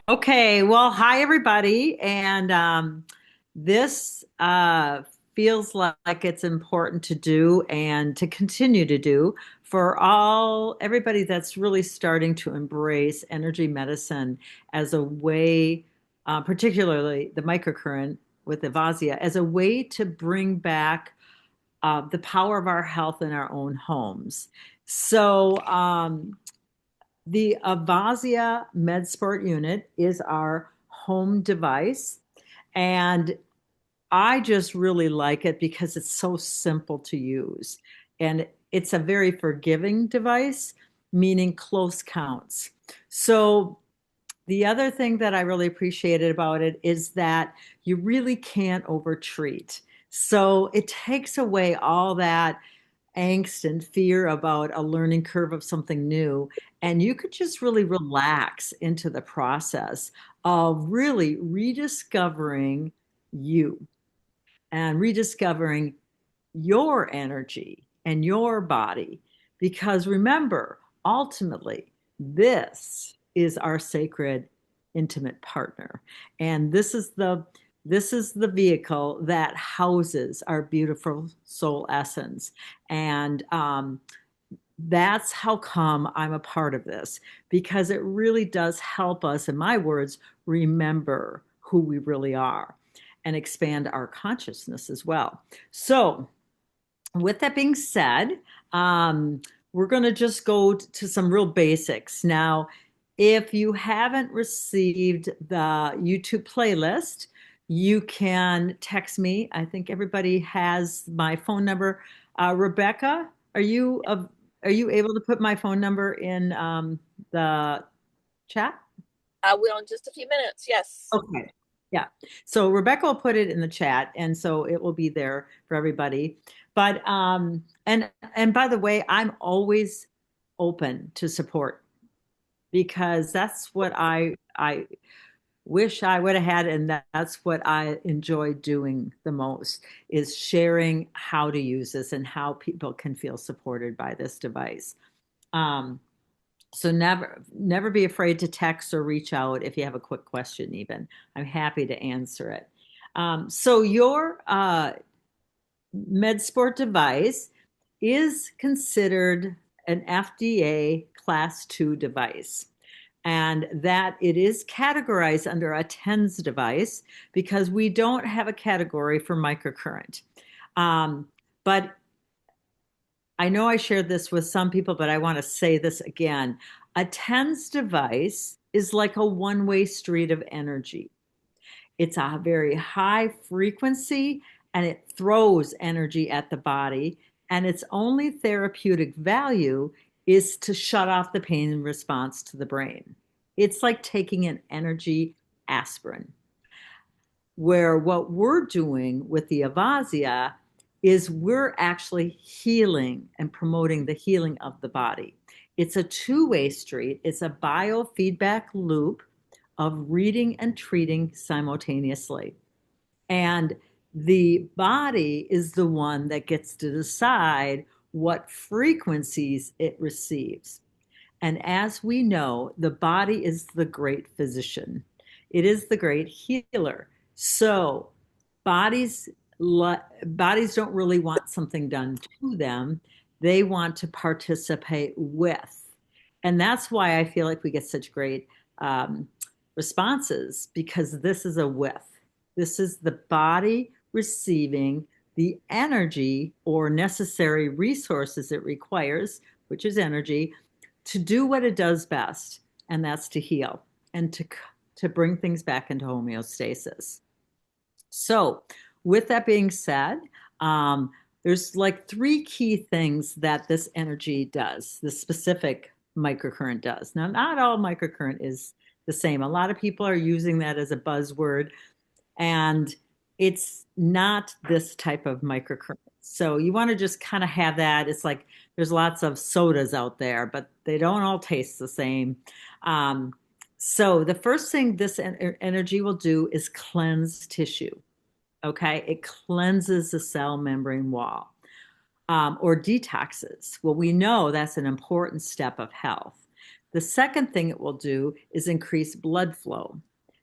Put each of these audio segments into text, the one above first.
Okay, well, hi everybody, and this feels like it's important to do and to continue to do for all everybody that's really starting to embrace energy medicine as a way, particularly the microcurrent with Avazzia, as a way to bring back the power of our health in our own homes. So, the Avazzia Med Sport unit is our home device, and I just really like it because it's so simple to use. And it's a very forgiving device, meaning close counts. So, the other thing that I really appreciated about it is that you really can't overtreat. So, it takes away all that angst and fear about a learning curve of something new. And you could just really relax into the process of really rediscovering you and rediscovering your energy and your body. Because remember, ultimately, this is our sacred, intimate partner. And this is the vehicle that houses our beautiful soul essence. And that's how come I'm a part of this, because it really does help us, in my words, remember who we really are and expand our consciousness as well. So, with that being said, we're going to just go to some real basics. Now, if you haven't received the YouTube playlist, you can text me. I think everybody has my phone number. Rebecca, are you able to put my phone number in the chat? I will in just a few minutes. Yes. Okay. Yeah. So Rebecca will put it in the chat, and so it will be there for everybody. But and by the way, I'm always open to support because that's what I wish I would have had, and that's what I enjoy doing the most is sharing how to use this and how people can feel supported by this device. Um, so never be afraid to text or reach out if you have a quick question even. I'm happy to answer it. So your MedSport device is considered an FDA Class 2 device, and that it is categorized under a TENS device because we don't have a category for microcurrent. But I know I shared this with some people, but I want to say this again. A TENS device is like a one-way street of energy. It's a very high frequency and it throws energy at the body. And its only therapeutic value is to shut off the pain response to the brain. It's like taking an energy aspirin, where what we're doing with the Avazzia is we're actually healing and promoting the healing of the body. It's a two-way street. It's a biofeedback loop of reading and treating simultaneously. And the body is the one that gets to decide what frequencies it receives. And as we know, the body is the great physician. It is the great healer. So bodies bodies don't really want something done to them. They want to participate with. And that's why I feel like we get such great um, responses because this is a with. This is the body receiving the energy or necessary resources it requires, which is energy, to do what it does best, and that's to heal and to bring things back into homeostasis. So, with that being said, there's like three key things that this energy does, this specific microcurrent does. Now, not all microcurrent is the same. A lot of people are using that as a buzzword, and it's not this type of microcurrent. So you want to just kind of have that. It's like there's lots of sodas out there, but they don't all taste the same. Um, so the first thing this energy will do is cleanse tissue. Okay, it cleanses the cell membrane wall or detoxes. Well, we know that's an important step of health. The second thing it will do is increase blood flow.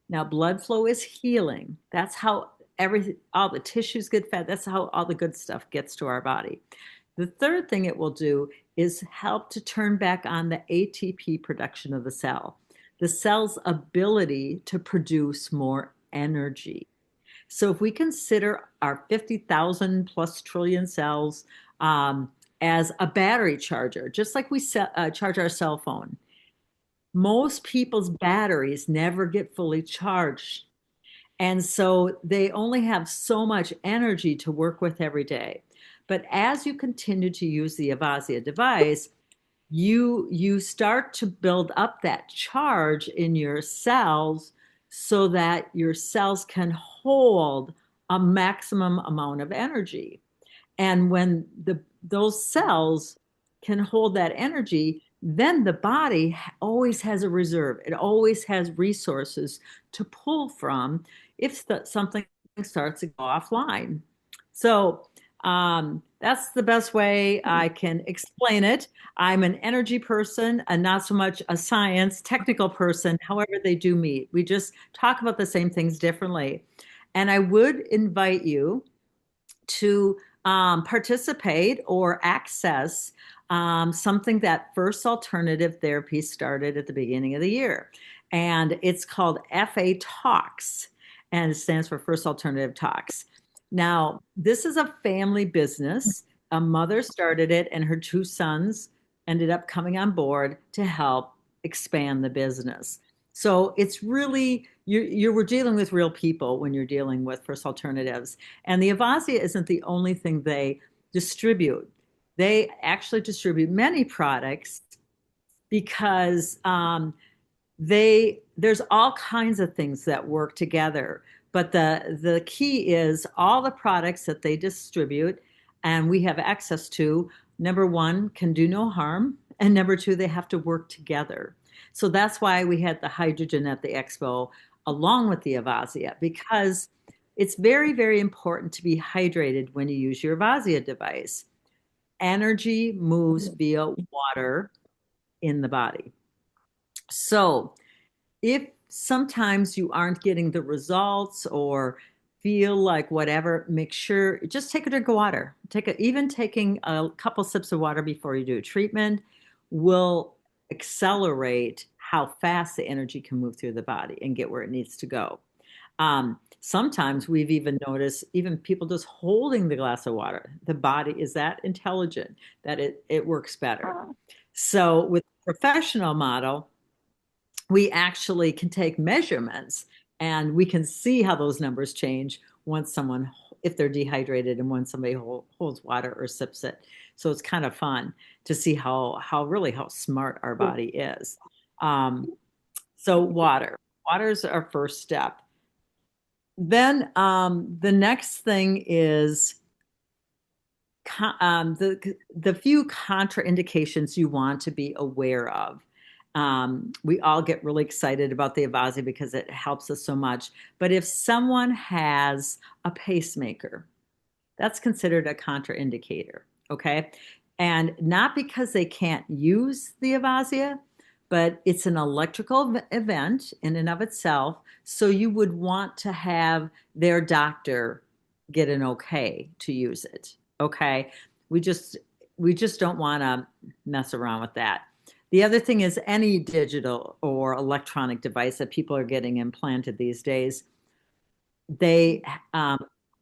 Now, blood flow is healing. That's how everything, all the tissues get fed. That's how all the good stuff gets to our body. The third thing it will do is help to turn back on the ATP production of the cell, the cell's ability to produce more energy. So if we consider our 50,000 plus trillion cells as a battery charger, just like we charge our cell phone, most people's batteries never get fully charged. And so they only have so much energy to work with every day. But as you continue to use the Avazzia device, you start to build up that charge in your cells so that your cells can hold a maximum amount of energy. And when those cells can hold that energy, then the body always has a reserve. It always has resources to pull from if something starts to go offline. So that's the best way I can explain it. I'm an energy person and not so much a science technical person. However, they do meet. We just talk about the same things differently. And I would invite you to participate or access something that First Alternative Therapy started at the beginning of the year. And it's called FA Talks, and it stands for First Alternative Talks. Now, this is a family business. A mother started it, and her two sons ended up coming on board to help expand the business. So it's really, we're dealing with real people when you're dealing with First Alternatives. And the Avazzia isn't the only thing they distribute. They actually distribute many products because there's all kinds of things that work together. But the key is all the products that they distribute and we have access to, number one, can do no harm. And number two, they have to work together. So that's why we had the hydrogen at the expo along with the Avazzia, because it's very, very important to be hydrated when you use your Avazzia device. Energy moves via water in the body. So if sometimes you aren't getting the results or feel like whatever, make sure just take a drink of water. Even taking a couple sips of water before you do a treatment will accelerate how fast the energy can move through the body and get where it needs to go. Sometimes we've even noticed even people just holding the glass of water, the body is that intelligent that it works better. So with the professional model, we actually can take measurements and we can see how those numbers change once someone, if they're dehydrated and when somebody holds water or sips it. So it's kind of fun to see how really how smart our body is. So water is our first step. Then the next thing is the few contraindications you want to be aware of. We all get really excited about the Avazzia because it helps us so much. But if someone has a pacemaker, that's considered a contraindicator, okay? And not because they can't use the Avazzia, but it's an electrical event in and of itself. So you would want to have their doctor get an okay to use it, okay? We just don't want to mess around with that. The other thing is any digital or electronic device that people are getting implanted these days, they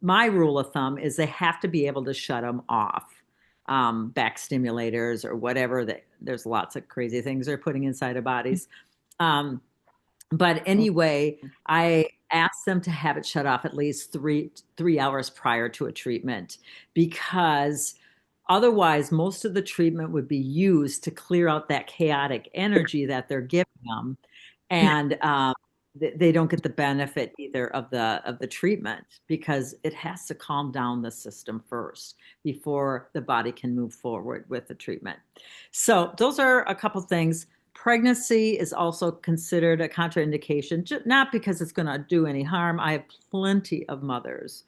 my rule of thumb is they have to be able to shut them off. Back stimulators or whatever that there's lots of crazy things they're putting inside of bodies. But anyway, I ask them to have it shut off at least three hours prior to a treatment, because otherwise most of the treatment would be used to clear out that chaotic energy that they're giving them. And they don't get the benefit either of the treatment because it has to calm down the system first before the body can move forward with the treatment. So those are a couple things. Pregnancy is also considered a contraindication, not because it's going to do any harm. I have plenty of mothers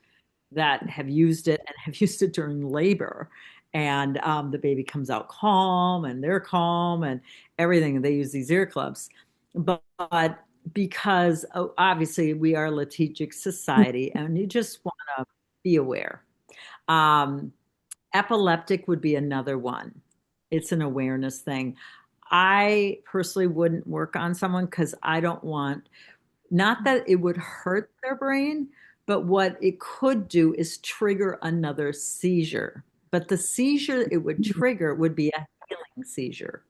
that have used it and have used it during labor, and the baby comes out calm and they're calm and everything. They use these earclubbs. But because obviously we are a litigic society and you just want to be aware. Um, Epileptic would be another one. It's an awareness thing. I personally wouldn't work on someone because I don't want, not that it would hurt their brain, but what it could do is trigger another seizure. But the seizure it would trigger would be a healing seizure.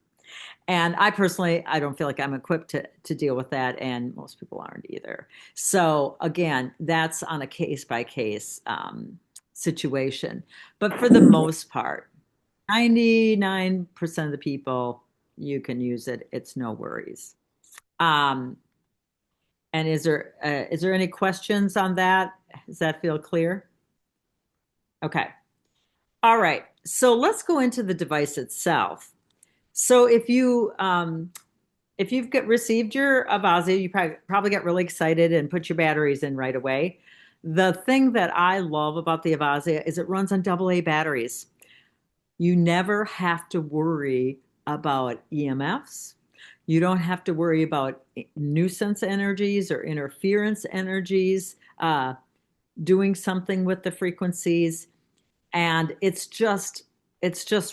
And I personally, I don't feel like I'm equipped to deal with that, and most people aren't either. So again, that's on a case by case situation. But for the most part, 99% of the people, you can use it. It's no worries. Um, and is there any questions on that? Does that feel clear? Okay. All right. So let's go into the device itself. So if you've received your Avazzia, you probably get really excited and put your batteries in right away. The thing that I love about the Avazzia is it runs on AA batteries. You never have to worry about EMFs. You don't have to worry about nuisance energies or interference energies doing something with the frequencies. And it's just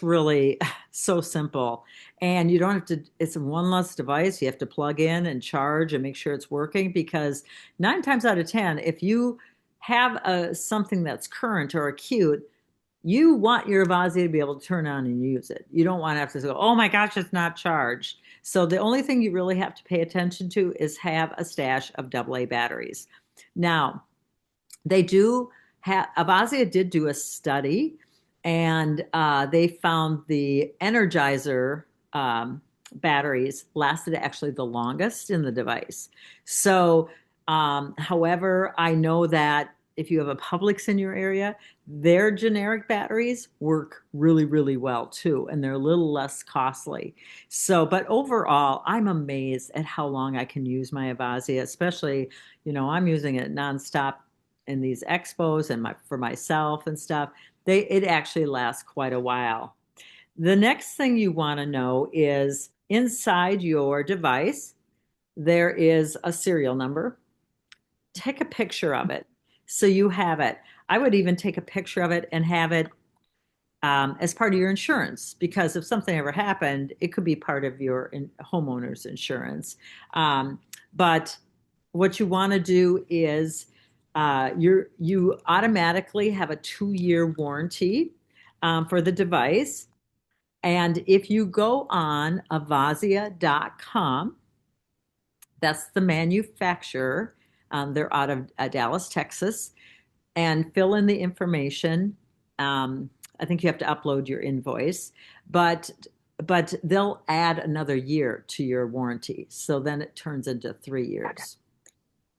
really so simple. And you don't have to, it's one less device you have to plug in and charge and make sure it's working, because 9 times out of 10, if you have something that's current or acute, you want your Avazzia to be able to turn on and use it. You don't want to have to go, oh my gosh, it's not charged. So the only thing you really have to pay attention to is have a stash of AA batteries. Now, they do have, Avazzia did do a study, and they found the Energizer batteries lasted actually the longest in the device. So, however, I know that if you have a Publix in your area, their generic batteries work really, really well too, and they're a little less costly. So, but overall, I'm amazed at how long I can use my Avazzia, especially, I'm using it nonstop in these expos and for myself and stuff. It actually lasts quite a while. The next thing you want to know is inside your device, there is a serial number. Take a picture of it so you have it. I would even take a picture of it and have it as part of your insurance, because if something ever happened, it could be part of your homeowner's insurance. But what you want to do is you automatically have a 2-year warranty for the device. And if you go on Avazzia.com, that's the manufacturer. They're out of Dallas, Texas, and fill in the information. I think you have to upload your invoice, but they'll add another year to your warranty. So then it turns into 3 years.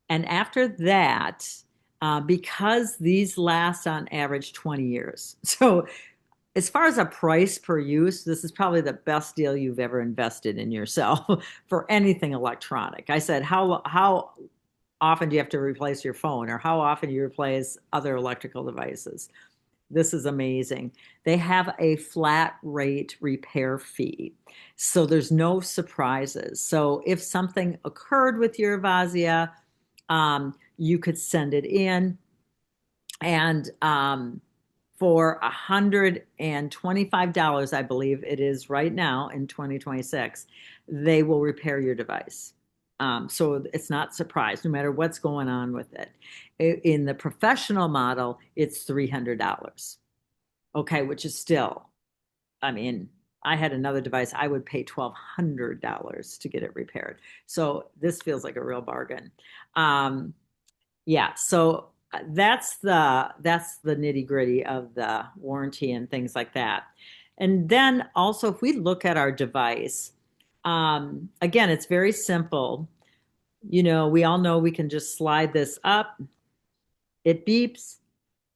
And after that, because these last on average 20 years. So as far as a price per use, this is probably the best deal you've ever invested in yourself for anything electronic. I said, how often do you have to replace your phone, or how often do you replace other electrical devices? This is amazing. They have a flat rate repair fee, so there's no surprises. So if something occurred with your Avazzia, you could send it in, and for $125, I believe it is right now in 2026, they will repair your device. So it's not surprised, no matter what's going on with it. In the professional model, it's $300. Okay, which is still, I mean, I had another device, I would pay $1,200 to get it repaired. So this feels like a real bargain. Yeah, so that's the nitty gritty of the warranty and things like that. And then also, if we look at our device, again, it's very simple. We all know we can just slide this up, it beeps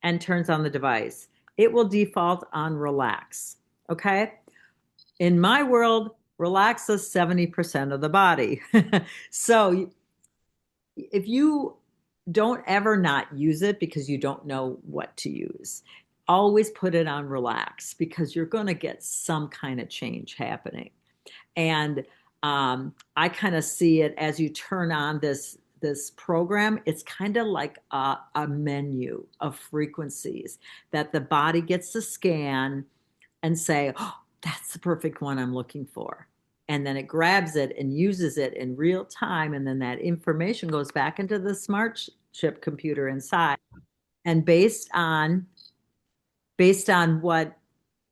and turns on the device. It will default on relax. Okay. In my world, relax is 70% of the body. So if you don't ever not use it because you don't know what to use, always put it on relax because you're going to get some kind of change happening. And I kind of see it as you turn on this program. It's kind of like a menu of frequencies that the body gets to scan and say, oh, that's the perfect one I'm looking for. And then it grabs it and uses it in real time. And then that information goes back into the smart chip computer inside. And based on what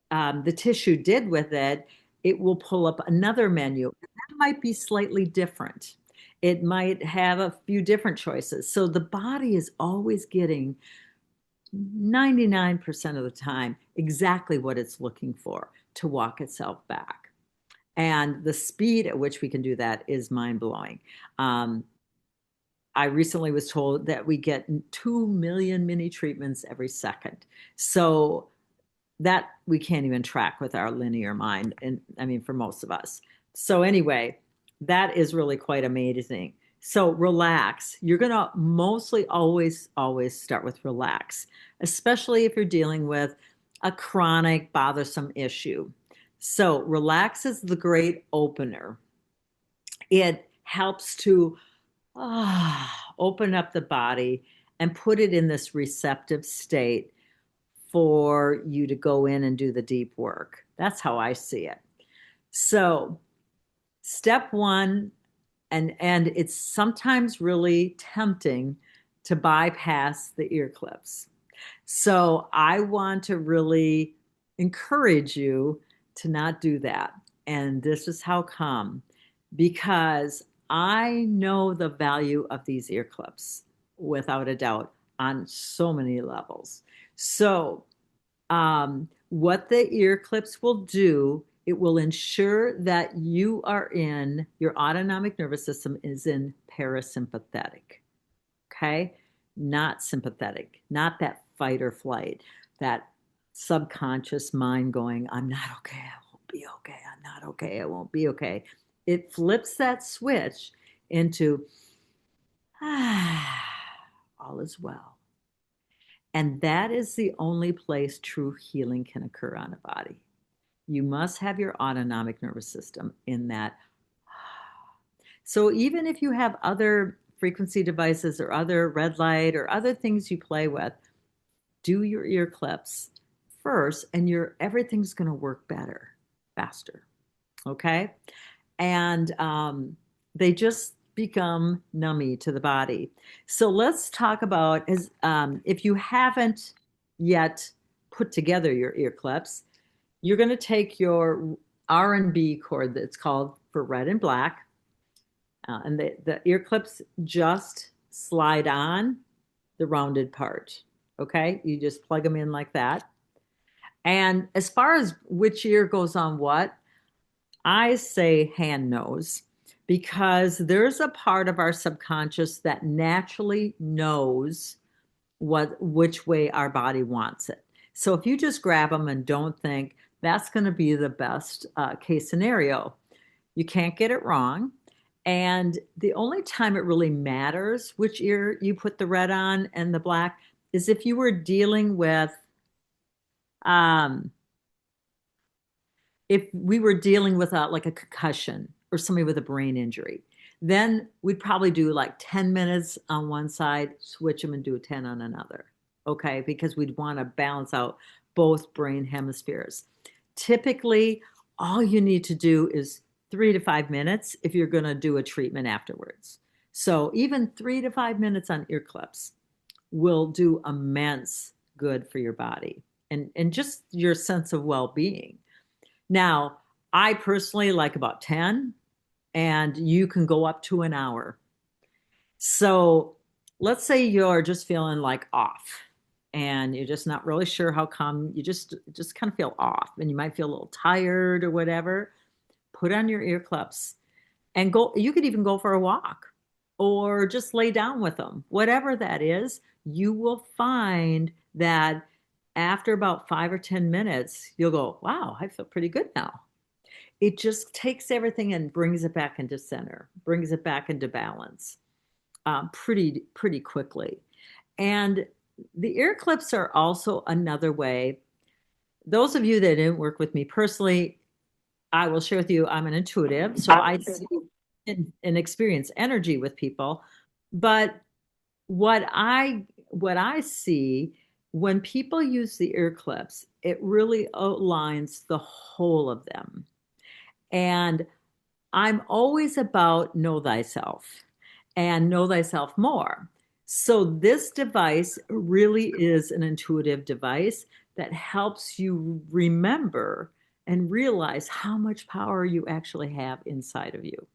the tissue did with it, it will pull up another menu. That might be slightly different. It might have a few different choices. So the body is always getting 99% of the time exactly what it's looking for to walk itself back. And the speed at which we can do that is mind blowing. Um, I recently was told that we get 2 million mini treatments every second. So that we can't even track with our linear mind. And I mean, for most of us. So, anyway, that is really quite amazing. So, relax. You're going to mostly always start with relax, especially if you're dealing with a chronic, bothersome issue. So, relax is the great opener. It helps to open up the body and put it in this receptive state for you to go in and do the deep work. That's how I see it. So, step one, and it's sometimes really tempting to bypass the ear clips. So, I want to really encourage you to not do that. And this is how come because I know the value of these ear clips without a doubt on so many levels. So, what the ear clips will do, it will ensure that your autonomic nervous system is in parasympathetic. Okay. Not sympathetic, not that fight or flight, that subconscious mind going, I'm not okay. I won't be okay. I'm not okay. I won't be okay. It flips that switch into, all is well. And that is the only place true healing can occur on a body. You must have your autonomic nervous system in that. So even if you have other frequency devices or other red light or other things you play with, do your ear clips first and everything's going to work better, faster. Okay. And they just become nummy to the body. So let's talk about if you haven't yet put together your ear clips, you're going to take your R&B cord that's called for red and black, and the ear clips just slide on the rounded part. Okay, you just plug them in like that. And as far as which ear goes on what, I say hand nose because there's a part of our subconscious that naturally knows which way our body wants it. So if you just grab them and don't think that's going to be the best case scenario, you can't get it wrong. And the only time it really matters which ear you put the red on and the black is if you were dealing with um, if we were dealing with like a concussion or somebody with a brain injury, then we'd probably do like 10 minutes on one side, switch them and do a 10 on another. Okay. Because we'd want to balance out both brain hemispheres. Typically, all you need to do is 3 to 5 minutes if you're going to do a treatment afterwards. So even 3 to 5 minutes on ear clips will do immense good for your body and just your sense of well-being. Now, I personally like about 10, and you can go up to an hour. So let's say you're just feeling like off and you're just not really sure how come you just kind of feel off and you might feel a little tired or whatever. Put on your ear clips and go. You could even go for a walk or just lay down with them. Whatever that is, you will find that after about 5 or 10 minutes, you'll go, wow, I feel pretty good now. It just takes everything and brings it back into center, brings it back into balance pretty quickly. And The ear clips are also another way. Those of you that didn't work with me personally, I will share with you, I'm an intuitive, so I see and experience energy with people. But what I see when people use the ear clips, it really outlines the whole of them. And I'm always about know thyself and know thyself more. So this device really is an intuitive device that helps you remember and realize how much power you actually have inside of you.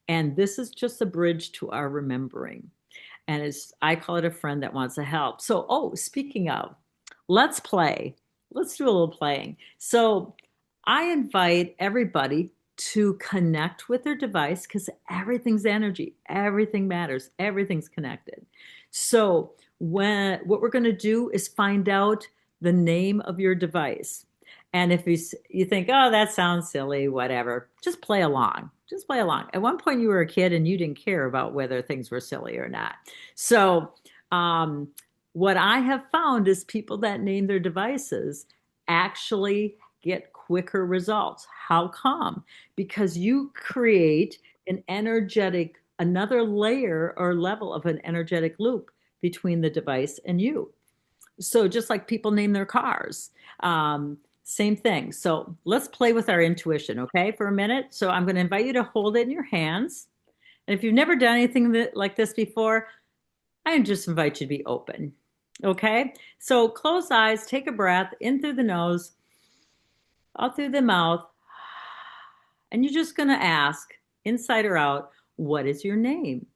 And this is just a bridge to our remembering. And I call it a friend that wants to help. So, oh, speaking of, let's play. Let's do a little playing. So, I invite everybody to connect with their device because everything's energy, everything matters, everything's connected. So, what we're going to do is find out the name of your device. And if you think, oh, that sounds silly, whatever, just play along. Just play along. At one point, you were a kid and you didn't care about whether things were silly or not. So, um, what I have found is people that name their devices actually get quicker results. How come? Because you create another layer or level of an energetic loop between the device and you. So just like people name their cars, same thing. So let's play with our intuition, okay, for a minute. So I'm going to invite you to hold it in your hands. And if you've never done anything like this before, I just invite you to be open. Okay? So close eyes, take a breath in through the nose, out through the mouth. And you're just going to ask, inside or out, what is your name?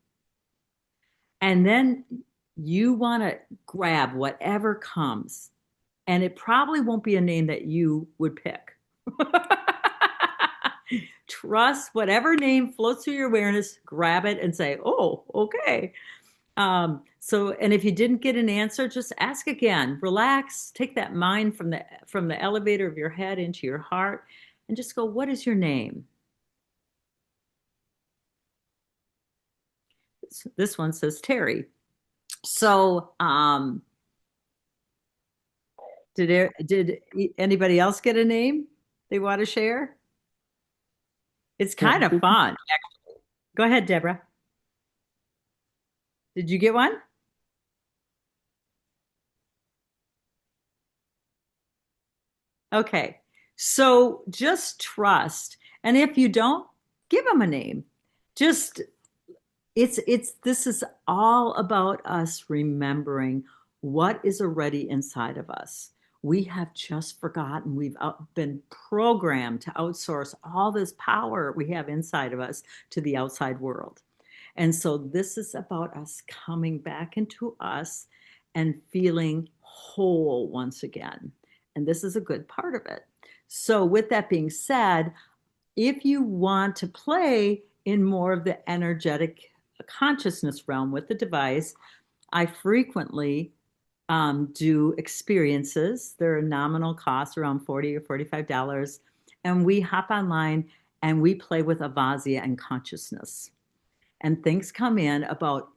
And then you want to grab whatever comes. And it probably won't be a name that you would pick. Trust whatever name floats through your awareness, grab it and say, oh, okay. And if you didn't get an answer, just ask again. Relax. Take that mind from the elevator of your head into your heart, and just go, "What is your name?" This one says Terry. So, did anybody else get a name they want to share? It's kind of fun. Go ahead, Deborah. Did you get one? Okay. So just trust. And if you don't, give them a name. Just it's this is all about us remembering what is already inside of us. We have just forgotten. We've been programmed to outsource all this power we have inside of us to the outside world. And so this is about us coming back into us and feeling whole once again. And this is a good part of it. So, with that being said, if you want to play in more of the energetic consciousness realm with the device, I frequently do experiences. They're a nominal cost, around $40 or $45. And we hop online and we play with Avazzia and consciousness. And things come in about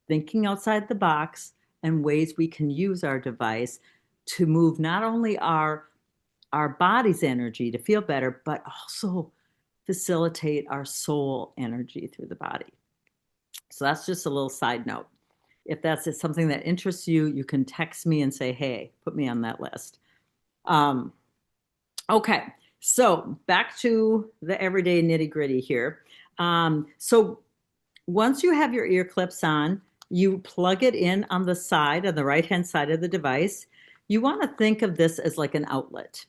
thinking outside the box and ways we can use our device to move not only our body's energy to feel better, but also facilitate our soul energy through the body. So that's just a little side note. If that's something that interests you, you can text me and say, hey, put me on that list. Okay, so back to the everyday nitty gritty here. So once you have your ear clips on, you plug it in on the side, on the right-hand side of the device. You want to think of this as like an outlet.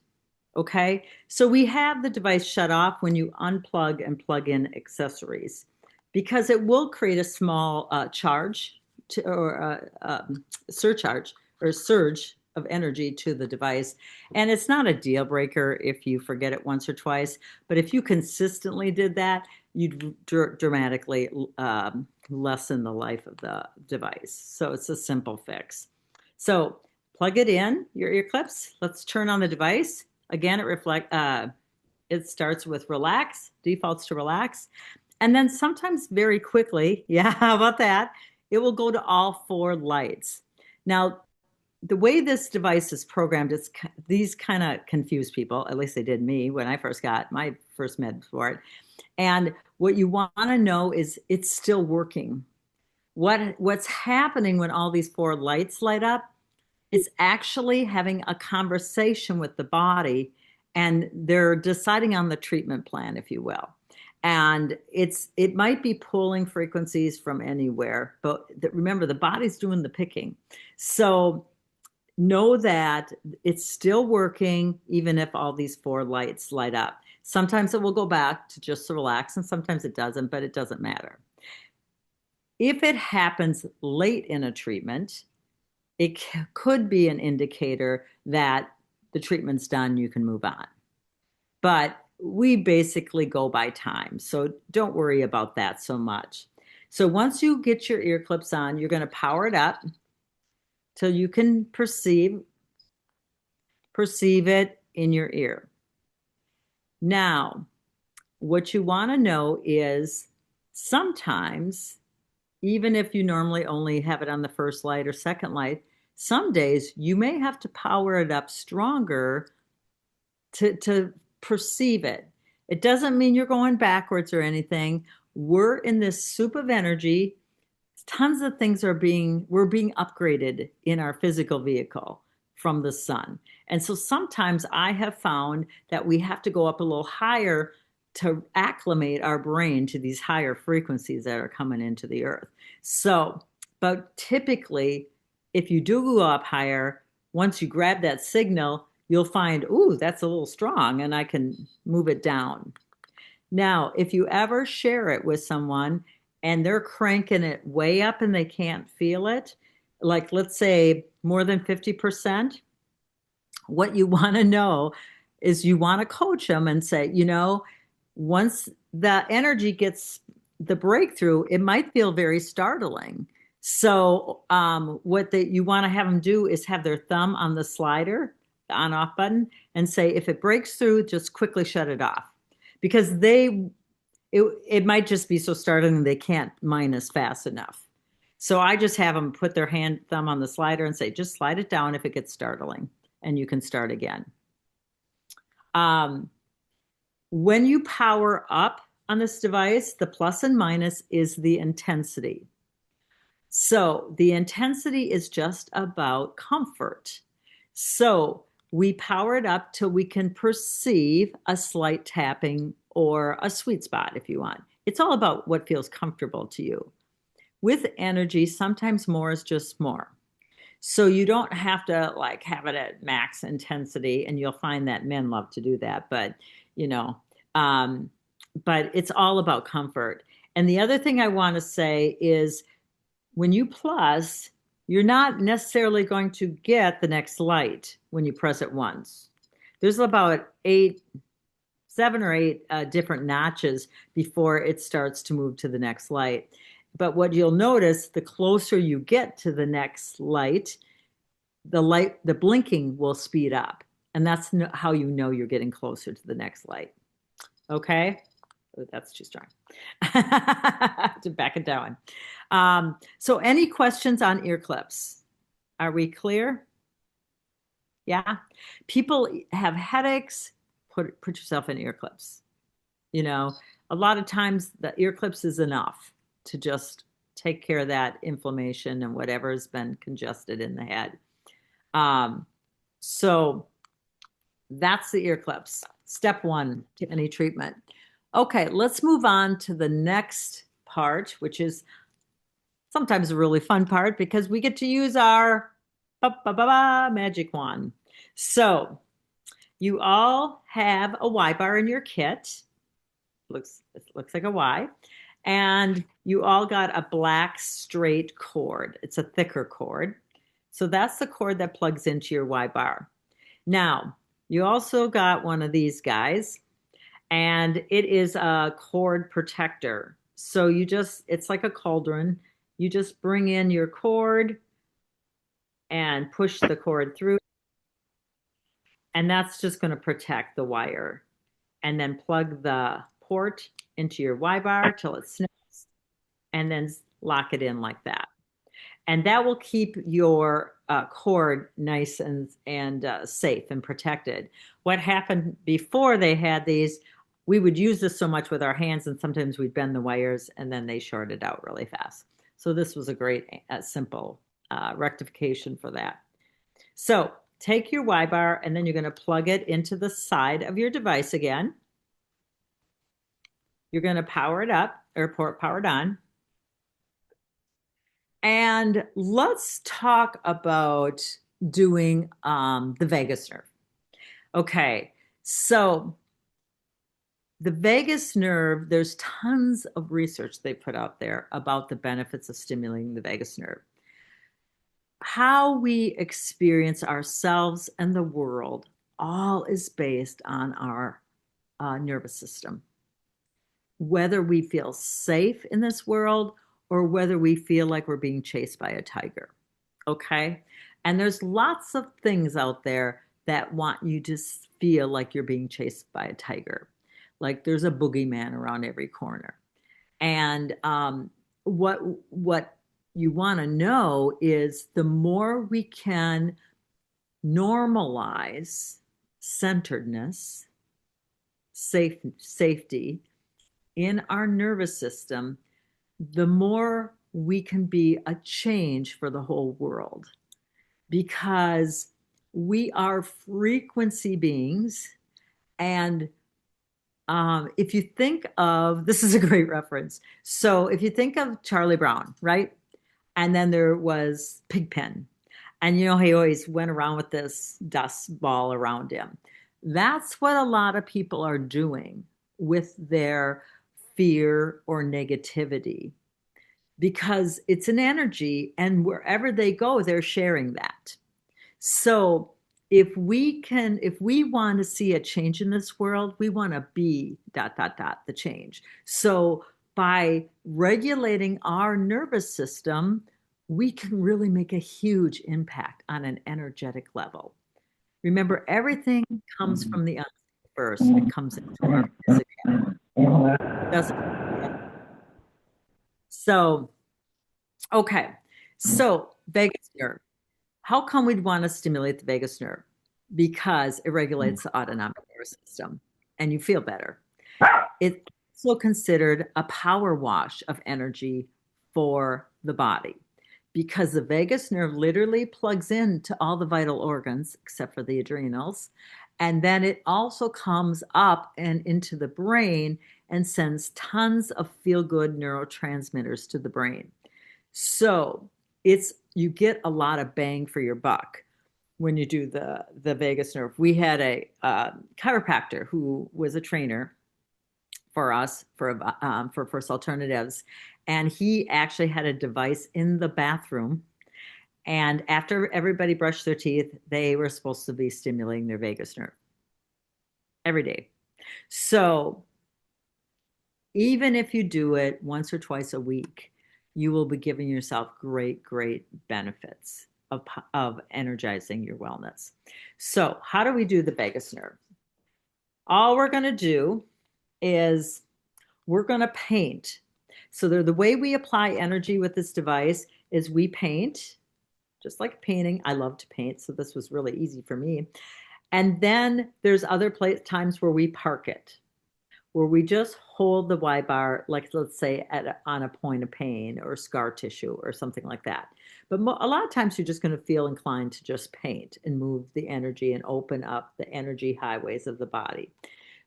Okay, so we have the device shut off when you unplug and plug in accessories because it will create a small charge or surcharge or surge of energy to the device. And it's not a deal breaker if you forget it once or twice, but if you consistently did that, you'd dramatically lessen the life of the device. So it's a simple fix. So plug it in, your ear clips. Let's turn on the device. Again, it starts with relax, defaults to relax. And then sometimes very quickly, yeah, how about that? It will go to all four lights. Now, the way this device is programmed, these kind of confuse people. At least they did me when I first got my first med sport. And what you want to know is it's still working. What's happening when all these four lights light up? It's actually having a conversation with the body, and they're deciding on the treatment plan, if you will. And it might be pulling frequencies from anywhere, but remember the body's doing the picking. So know that it's still working even if all these four lights light up. Sometimes it will go back to just relax, and sometimes it doesn't, but it doesn't matter. If it happens late in a treatment, it could be an indicator that the treatment's done, you can move on. But we basically go by time, so don't worry about that so much. So once you get your ear clips on, you're going to power it up till you can perceive it in your ear. Now, what you want to know is sometimes, even if you normally only have it on the first light or second light, some days you may have to power it up stronger to perceive it. It doesn't mean you're going backwards or anything. We're in this soup of energy. Tons of things we're being upgraded in our physical vehicle from the sun. And so sometimes I have found that we have to go up a little higher to acclimate our brain to these higher frequencies that are coming into the earth. So, but typically, if you do go up higher, once you grab that signal, you'll find, ooh, that's a little strong, and I can move it down. Now, if you ever share it with someone and they're cranking it way up and they can't feel it, like let's say more than 50%, what you want to know is you want to coach them and say, once the energy gets the breakthrough, it might feel very startling. So what you want to have them do is have their thumb on the slider, the on-off button, and say, if it breaks through, just quickly shut it off. Because it might just be so startling they can't minus fast enough. So I just have them put their thumb on the slider and say, just slide it down if it gets startling, and you can start again. When you power up on this device, the plus and minus is the intensity. So the intensity is just about comfort. So we power it up till we can perceive a slight tapping or a sweet spot if you want. It's all about what feels comfortable to you. With energy, sometimes more is just more. So you don't have to have it at max intensity, and you'll find that men love to do that, but but it's all about comfort. And the other thing I want to say is when you plus, you're not necessarily going to get the next light when you press it once. There's about 7 or 8 different notches before it starts to move to the next light. But what you'll notice, the closer you get to the next light, the blinking will speed up. And that's how you know you're getting closer to the next light. Okay? Oh, that's too strong. To back it down. So any questions on ear clips? Are we clear? Yeah. People have headaches. Put yourself in ear clips. A lot of times the ear clips is enough to just take care of that inflammation and whatever has been congested in the head. So that's the ear clips. Step 1 to any treatment. Okay, let's move on to the next part, which is sometimes a really fun part because we get to use our magic wand. So you all have a Y bar in your kit. It looks like a Y. And you all got a black straight cord. It's a thicker cord. So that's the cord that plugs into your Y bar. Now, you also got one of these guys, and it is a cord protector. So it's like a cauldron. You just bring in your cord and push the cord through, and that's just going to protect the wire. And then plug the port into your Y bar till it snaps, and then lock it in like that. and that will keep your cord nice and safe and protected. What happened before they had these, we would use this so much with our hands, and sometimes we'd bend the wires, and then they shorted out really fast. So this was a great, simple rectification for that. So take your Y bar, and then you're going to plug it into the side of your device again. You're going to power it up or power it on. And let's talk about doing the vagus nerve. Okay, so the vagus nerve, there's tons of research they put out there about the benefits of stimulating the vagus nerve. How we experience ourselves and the world all is based on our nervous system. Whether we feel safe in this world or whether we feel like we're being chased by a tiger. Okay? And there's lots of things out there that want you to feel like you're being chased by a tiger. Like there's a boogeyman around every corner. And what you want to know is the more we can normalize centeredness, safety in our nervous system, the more we can be a change for the whole world, because we are frequency beings. And if you think of, this is a great reference. So if you think of Charlie Brown, right? And then there was Pigpen. And you know, he always went around with this dust ball around him. That's what a lot of people are doing with their fear or negativity, because it's an energy, and wherever they go, they're sharing that. So if we want to see a change in this world, we want to be the change. So by regulating our nervous system, we can really make a huge impact on an energetic level. Remember, everything comes from the unseen first. It comes into our physicality. Doesn't so okay. So vagus nerve. How come we'd want to stimulate the vagus nerve? Because it regulates the autonomic nervous system and you feel better. It's also considered a power wash of energy for the body, because the vagus nerve literally plugs into all the vital organs except for the adrenals. And then it also comes up and into the brain and sends tons of feel good neurotransmitters to the brain. So you get a lot of bang for your buck when you do the vagus nerve. We had a chiropractor who was a trainer for us for First Alternatives, and he actually had a device in the bathroom. And after everybody brushed their teeth, they were supposed to be stimulating their vagus nerve every day. So even if you do it once or twice a week, you will be giving yourself great, great benefits of energizing your wellness. So how do we do the vagus nerve? All we're going to do is we're going to paint. So the way we apply energy with this device is we paint, just like painting. I love to paint, so this was really easy for me. And then there's other times where we park it, where we just hold the Y bar, like let's say on a point of pain or scar tissue or something like that. But a lot of times you're just going to feel inclined to just paint and move the energy and open up the energy highways of the body.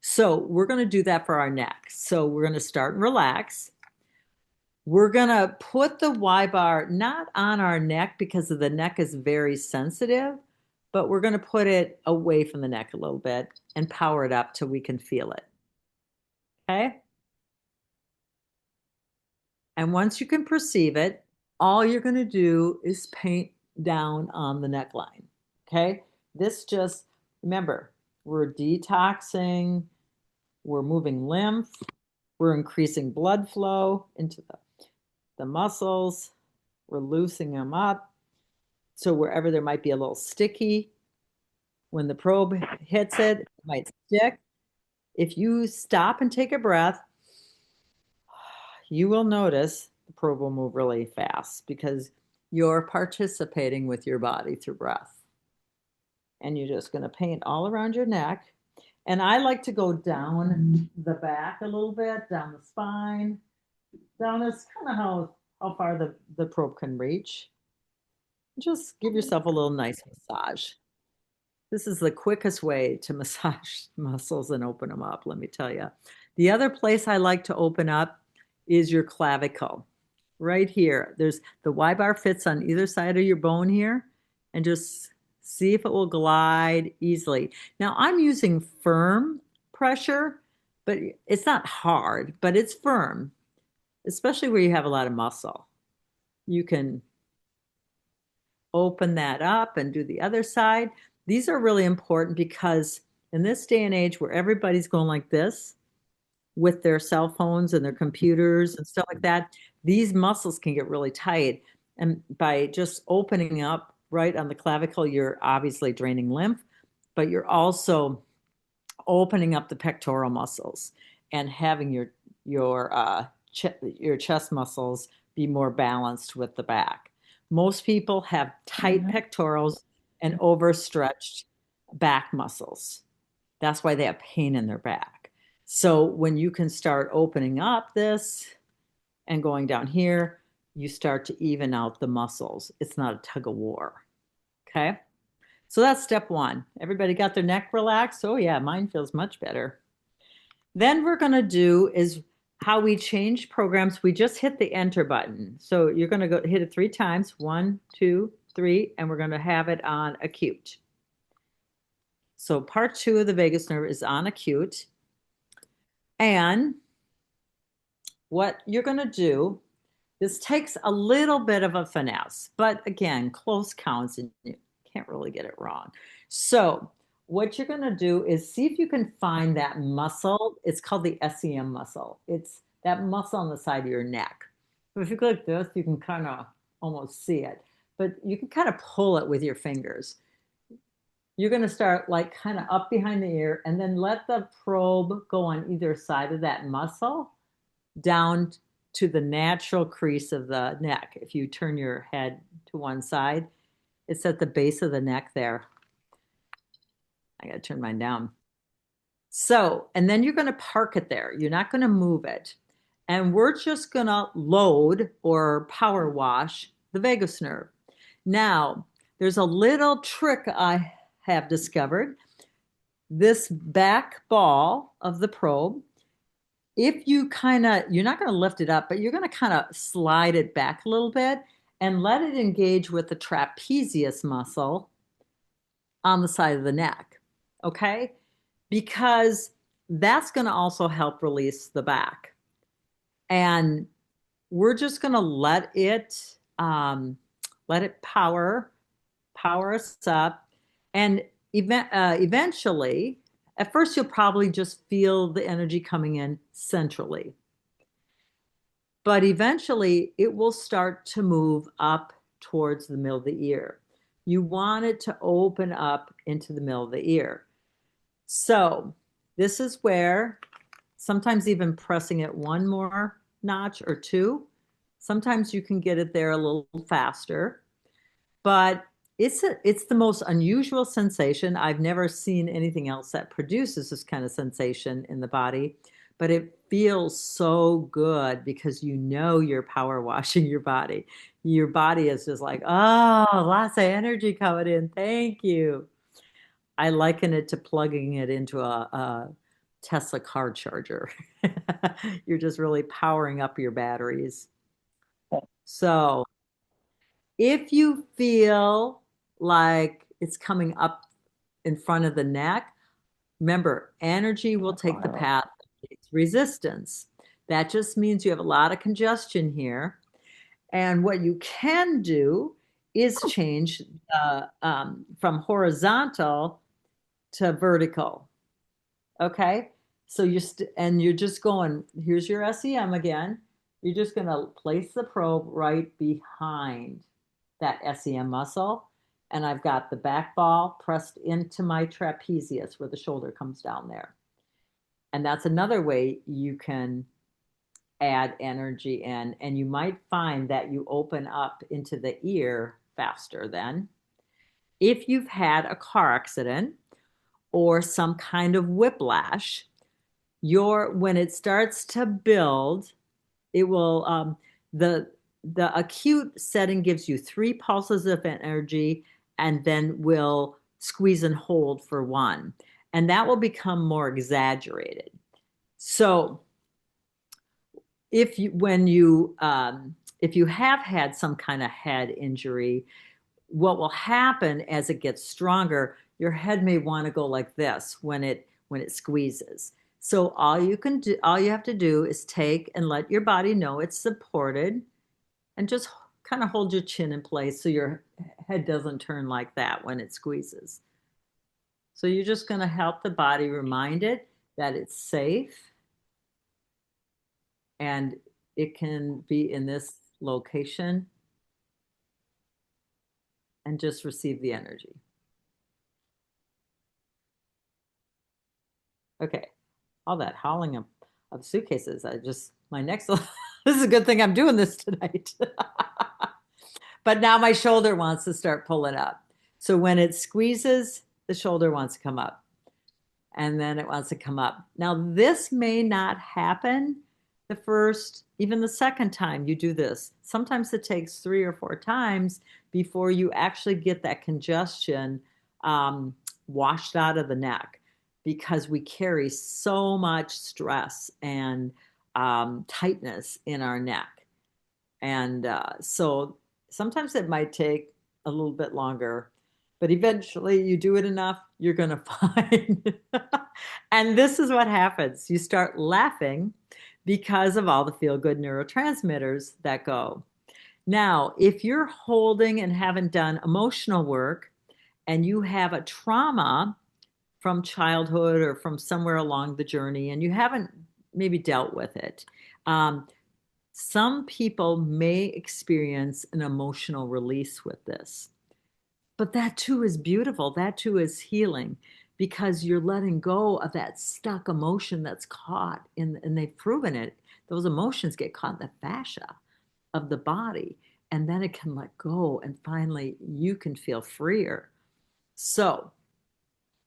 So we're going to do that for our neck. So we're going to start and relax. We're going to put the Y bar not on our neck because the neck is very sensitive, but we're going to put it away from the neck a little bit and power it up till we can feel it. Okay? And once you can perceive it, all you're going to do is paint down on the neckline. Okay? This just, remember, we're detoxing, we're moving lymph, we're increasing blood flow into the muscles, we're loosening them up. So wherever there might be a little sticky, when the probe hits it, it might stick. If you stop and take a breath, you will notice the probe will move really fast, because you're participating with your body through breath. And you're just going to paint all around your neck. And I like to go down the back a little bit, down the spine, down as kind of how far the probe can reach. Just give yourself a little nice massage. This is the quickest way to massage muscles and open them up, let me tell you. The other place I like to open up is your clavicle. Right here. There's the Y bar fits on either side of your bone here, and just see if it will glide easily. Now I'm using firm pressure, but it's not hard, but it's firm, especially where you have a lot of muscle. You can open that up and do the other side. These are really important because in this day and age where everybody's going like this with their cell phones and their computers and stuff like that, these muscles can get really tight. And by just opening up right on the clavicle, you're obviously draining lymph, but you're also opening up the pectoral muscles and having your chest muscles be more balanced with the back. Most people have tight pectorals and overstretched back muscles. That's why they have pain in their back. So when you can start opening up this and going down here, you start to even out the muscles. It's not a tug of war. Okay. So that's step one. Everybody got their neck relaxed? Oh, yeah, mine feels much better. Then we're going to do is how we change programs. We just hit the enter button. So you're going to go hit it 3 times. 1, 2, 3, and we're going to have it on acute. So part 2 of the vagus nerve is on acute. And what you're going to do, this takes a little bit of a finesse, but again, close counts and you can't really get it wrong. So what you're going to do is see if you can find that muscle. It's called the SEM muscle. It's that muscle on the side of your neck. So if you go like this, you can kind of almost see it, but you can kind of pull it with your fingers. You're going to start like kind of up behind the ear and then let the probe go on either side of that muscle down to the natural crease of the neck. If you turn your head to one side, it's at the base of the neck there. I got to turn mine down. So, and then you're going to park it there. You're not going to move it. And we're just going to load or power wash the vagus nerve. Now, there's a little trick I have discovered. This back ball of the probe, if you you're not going to lift it up, but you're going to kind of slide it back a little bit and let it engage with the trapezius muscle on the side of the neck. Okay? Because that's going to also help release the back. And we're just going to let it power us up. And eventually, at first, you'll probably just feel the energy coming in centrally. But eventually, it will start to move up towards the middle of the ear. You want it to open up into the middle of the ear. So this is where sometimes even pressing it one more notch or two, sometimes you can get it there a little faster. But it's the most unusual sensation. I've never seen anything else that produces this kind of sensation in the body, but it feels so good because you know you're power washing your body. Your body is just like, oh, lots of energy coming in. Thank you. I liken it to plugging it into a Tesla car charger. You're just really powering up your batteries. So if you feel like it's coming up in front of the neck, remember, energy will take the path of least resistance. That just means you have a lot of congestion here. And what you can do is change from horizontal to vertical. Okay. So you're just going, here's your SEM again. You're just going to place the probe right behind that SEM muscle. And I've got the back ball pressed into my trapezius where the shoulder comes down there. And that's another way you can add energy in, and you might find that you open up into the ear faster then. If you've had a car accident or some kind of whiplash, your when it starts to build, it will the acute setting gives you three pulses of energy and then will squeeze and hold for one, and that will become more exaggerated. So if you have had some kind of head injury, what will happen as it gets stronger, your head may want to go like this when it squeezes. So all you have to do is take and let your body know it's supported, and just kind of hold your chin in place so your head doesn't turn like that when it squeezes. So you're just going to help the body remind it that it's safe and it can be in this location, and just receive the energy. Okay, all that hauling of suitcases. My next, this is a good thing I'm doing this tonight. But now my shoulder wants to start pulling up. So when it squeezes, the shoulder wants to come up, and then it wants to come up. Now, this may not happen the first, even the second time you do this. Sometimes it takes 3 or 4 times before you actually get that congestion washed out of the neck, because we carry so much stress and tightness in our neck. And so sometimes it might take a little bit longer, but eventually you do it enough, you're going to find. And this is what happens. You start laughing because of all the feel good neurotransmitters that go. Now, if you're holding and haven't done emotional work and you have a trauma from childhood or from somewhere along the journey and you haven't maybe dealt with it, some people may experience an emotional release with this. But that too is beautiful. That too is healing, because you're letting go of that stuck emotion that's caught in, and they've proven it. Those emotions get caught in the fascia of the body, and then it can let go, and finally you can feel freer. So,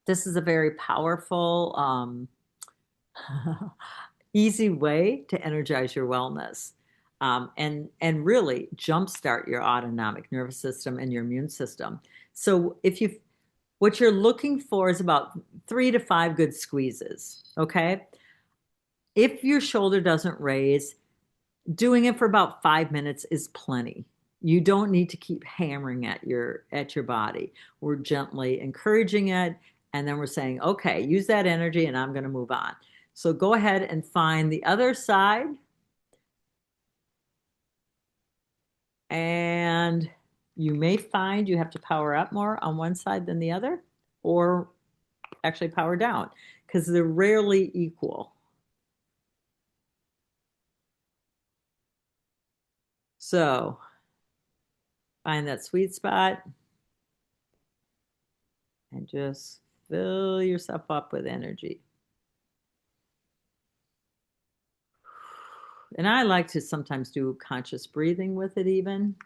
this is a very powerful, easy way to energize your wellness, and really jumpstart your autonomic nervous system and your immune system. So if you what you're looking for is about 3 to 5 good squeezes. Okay. If your shoulder doesn't raise, doing it for about 5 minutes is plenty. You don't need to keep hammering at your body. We're gently encouraging it, and then we're saying, okay, use that energy and I'm going to move on. So go ahead and find the other side, and you may find you have to power up more on one side than the other, or actually power down, because they're rarely equal. So find that sweet spot and just fill yourself up with energy. And I like to sometimes do conscious breathing with it even.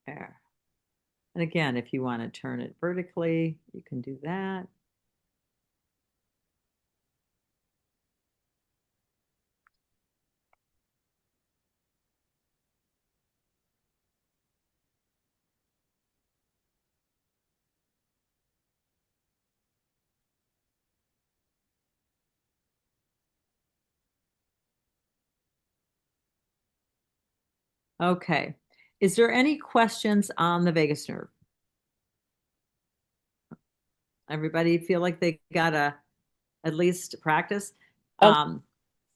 There. And again, if you want to turn it vertically, you can do that. Okay. Is there any questions on the vagus nerve? Everybody feel like they gotta at least practice? Okay. Um,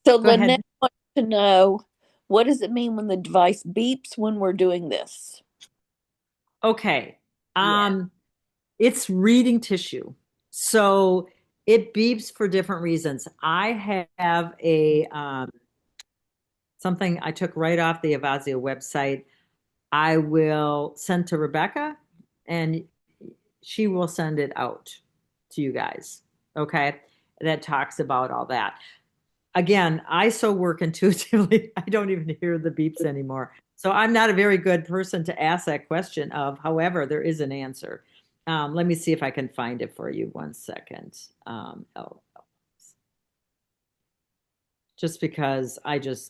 So Go ahead. Lynette wants to know, what does it mean when the device beeps when we're doing this? Okay. Yeah. It's reading tissue. So it beeps for different reasons. I have a something I took right off the Avazzia website. I will send to Rebecca, and she will send it out to you guys. Okay. That talks about all that. Again, I so work intuitively, I don't even hear the beeps anymore. So I'm not a very good person to ask that question of. However, there is an answer. Let me see if I can find it for you. 1 second. Oh, just because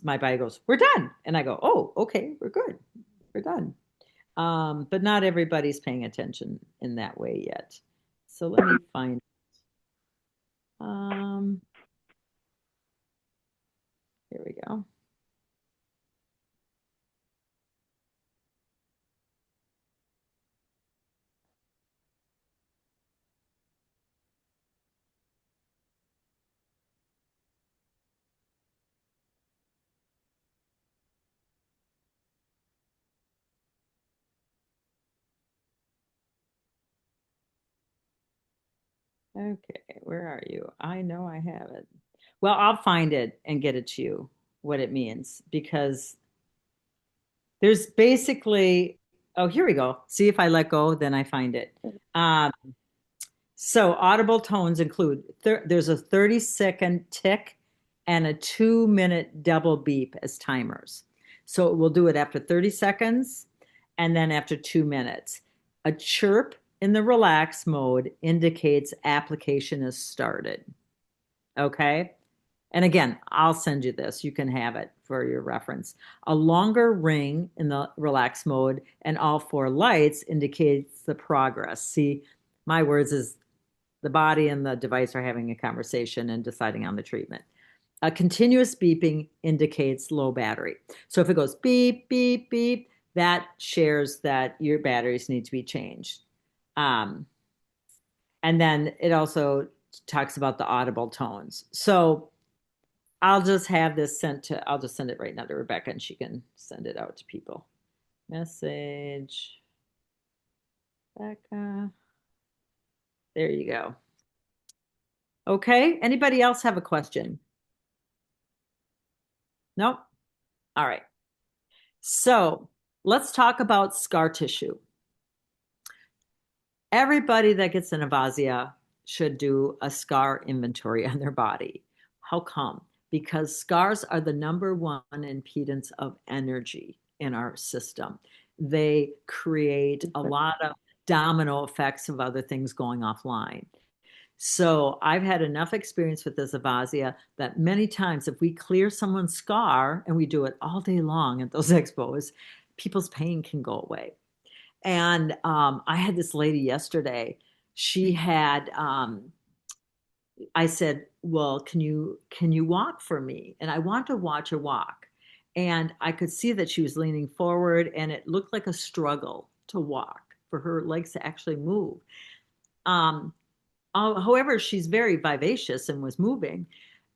my body goes, we're done. And I go, oh, okay, we're good. We're done. But not everybody's paying attention in that way yet. So let me find. Um, Here we go. Okay, where are you? I know I have it. Well, I'll find it and get it to you, what it means, because there's basically, oh, here we go. See if I let go, then I find it. Um, so audible tones include there's a 30-second tick and a 2-minute double beep as timers. So we'll do it after 30 seconds and then after 2 minutes. A chirp in the relax mode indicates application is started. Okay. And again, I'll send you this. You can have it for your reference. A longer ring in the relax mode and all four lights indicates the progress. See, my words is the body and the device are having a conversation and deciding on the treatment. A continuous beeping indicates low battery. So if it goes beep, beep, beep, that shares that your batteries need to be changed. Um, and then it also talks about the audible tones. So I'll just send it right now to Rebecca and she can send it out to people. Message, Rebecca. There you go. Okay. Anybody else have a question? Nope. All right. So let's talk about scar tissue. Everybody that gets an Avazzia should do a scar inventory on their body. How come? Because scars are the number one impedance of energy in our system. They create a lot of domino effects of other things going offline. So I've had enough experience with this Avazzia that many times if we clear someone's scar and we do it all day long at those expos, people's pain can go away. And I had this lady yesterday. She had I said, "Well, can you walk for me?" And I want to watch her walk. And I could see that she was leaning forward and it looked like a struggle to walk for her legs to actually move. Um, However, she's very vivacious and was moving.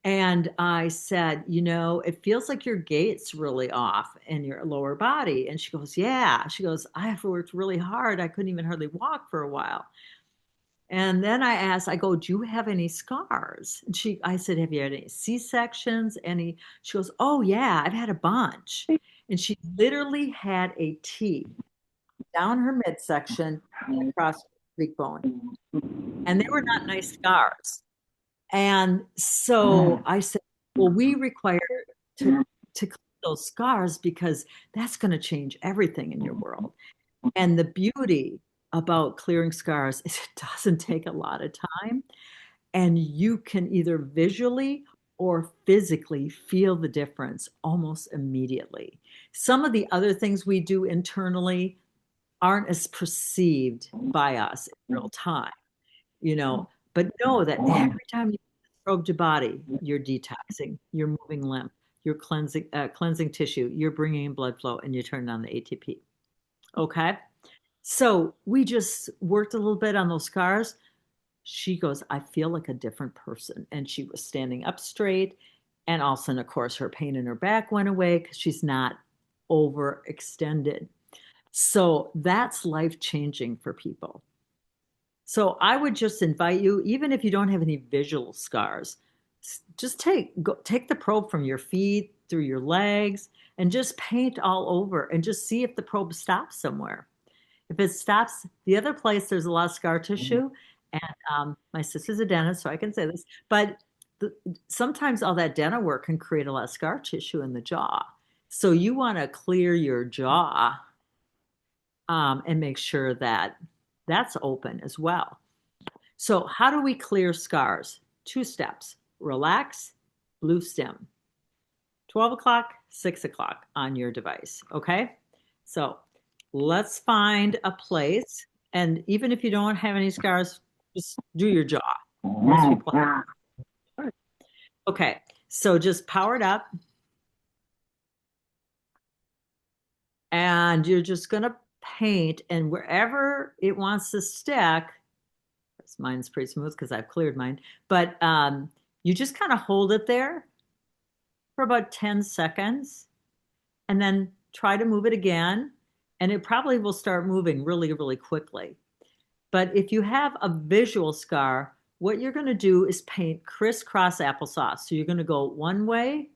And I said, it feels like your gait's really off in your lower body. And she goes, yeah. She goes, I have worked really hard. I couldn't even hardly walk for a while. And then I go, do you have any scars? And I said, have you had any C-sections? Any? She goes, oh yeah, I've had a bunch. And she literally had a T down her midsection and across her cheekbone. And they were not nice scars. And so I said, well, we require to clean those scars because that's going to change everything in your world. And the beauty about clearing scars is it doesn't take a lot of time. And you can either visually or physically feel the difference almost immediately. Some of the other things we do internally aren't as perceived by us in real time, but know that every time you probe your body, you're detoxing, you're moving lymph, you're cleansing tissue, you're bringing in blood flow, and you're turning on the ATP. Okay. So we just worked a little bit on those scars. She goes, I feel like a different person. And she was standing up straight. And all of a sudden, of course, her pain in her back went away because she's not overextended. So that's life changing for people. So I would just invite you, even if you don't have any visual scars, just take the probe from your feet through your legs and just paint all over and just see if the probe stops somewhere. If it stops, the other place there's a lot of scar tissue, and my sister's a dentist, so I can say this, but the, sometimes all that dental work can create a lot of scar tissue in the jaw. So you want to clear your jaw and make sure that that's open as well. So, how do we clear scars? Two steps: relax, blue stem. 12 o'clock, 6 o'clock on your device. Okay. So, let's find a place. And even if you don't have any scars, just do your jaw. Most people have. Okay. So, just power it up. And you're just going to paint. And wherever it wants to stick, mine's pretty smooth because I've cleared mine, but you just kind of hold it there for about 10 seconds and then try to move it again. And it probably will start moving really, really quickly. But if you have a visual scar, what you're going to do is paint crisscross applesauce. So you're going to go one way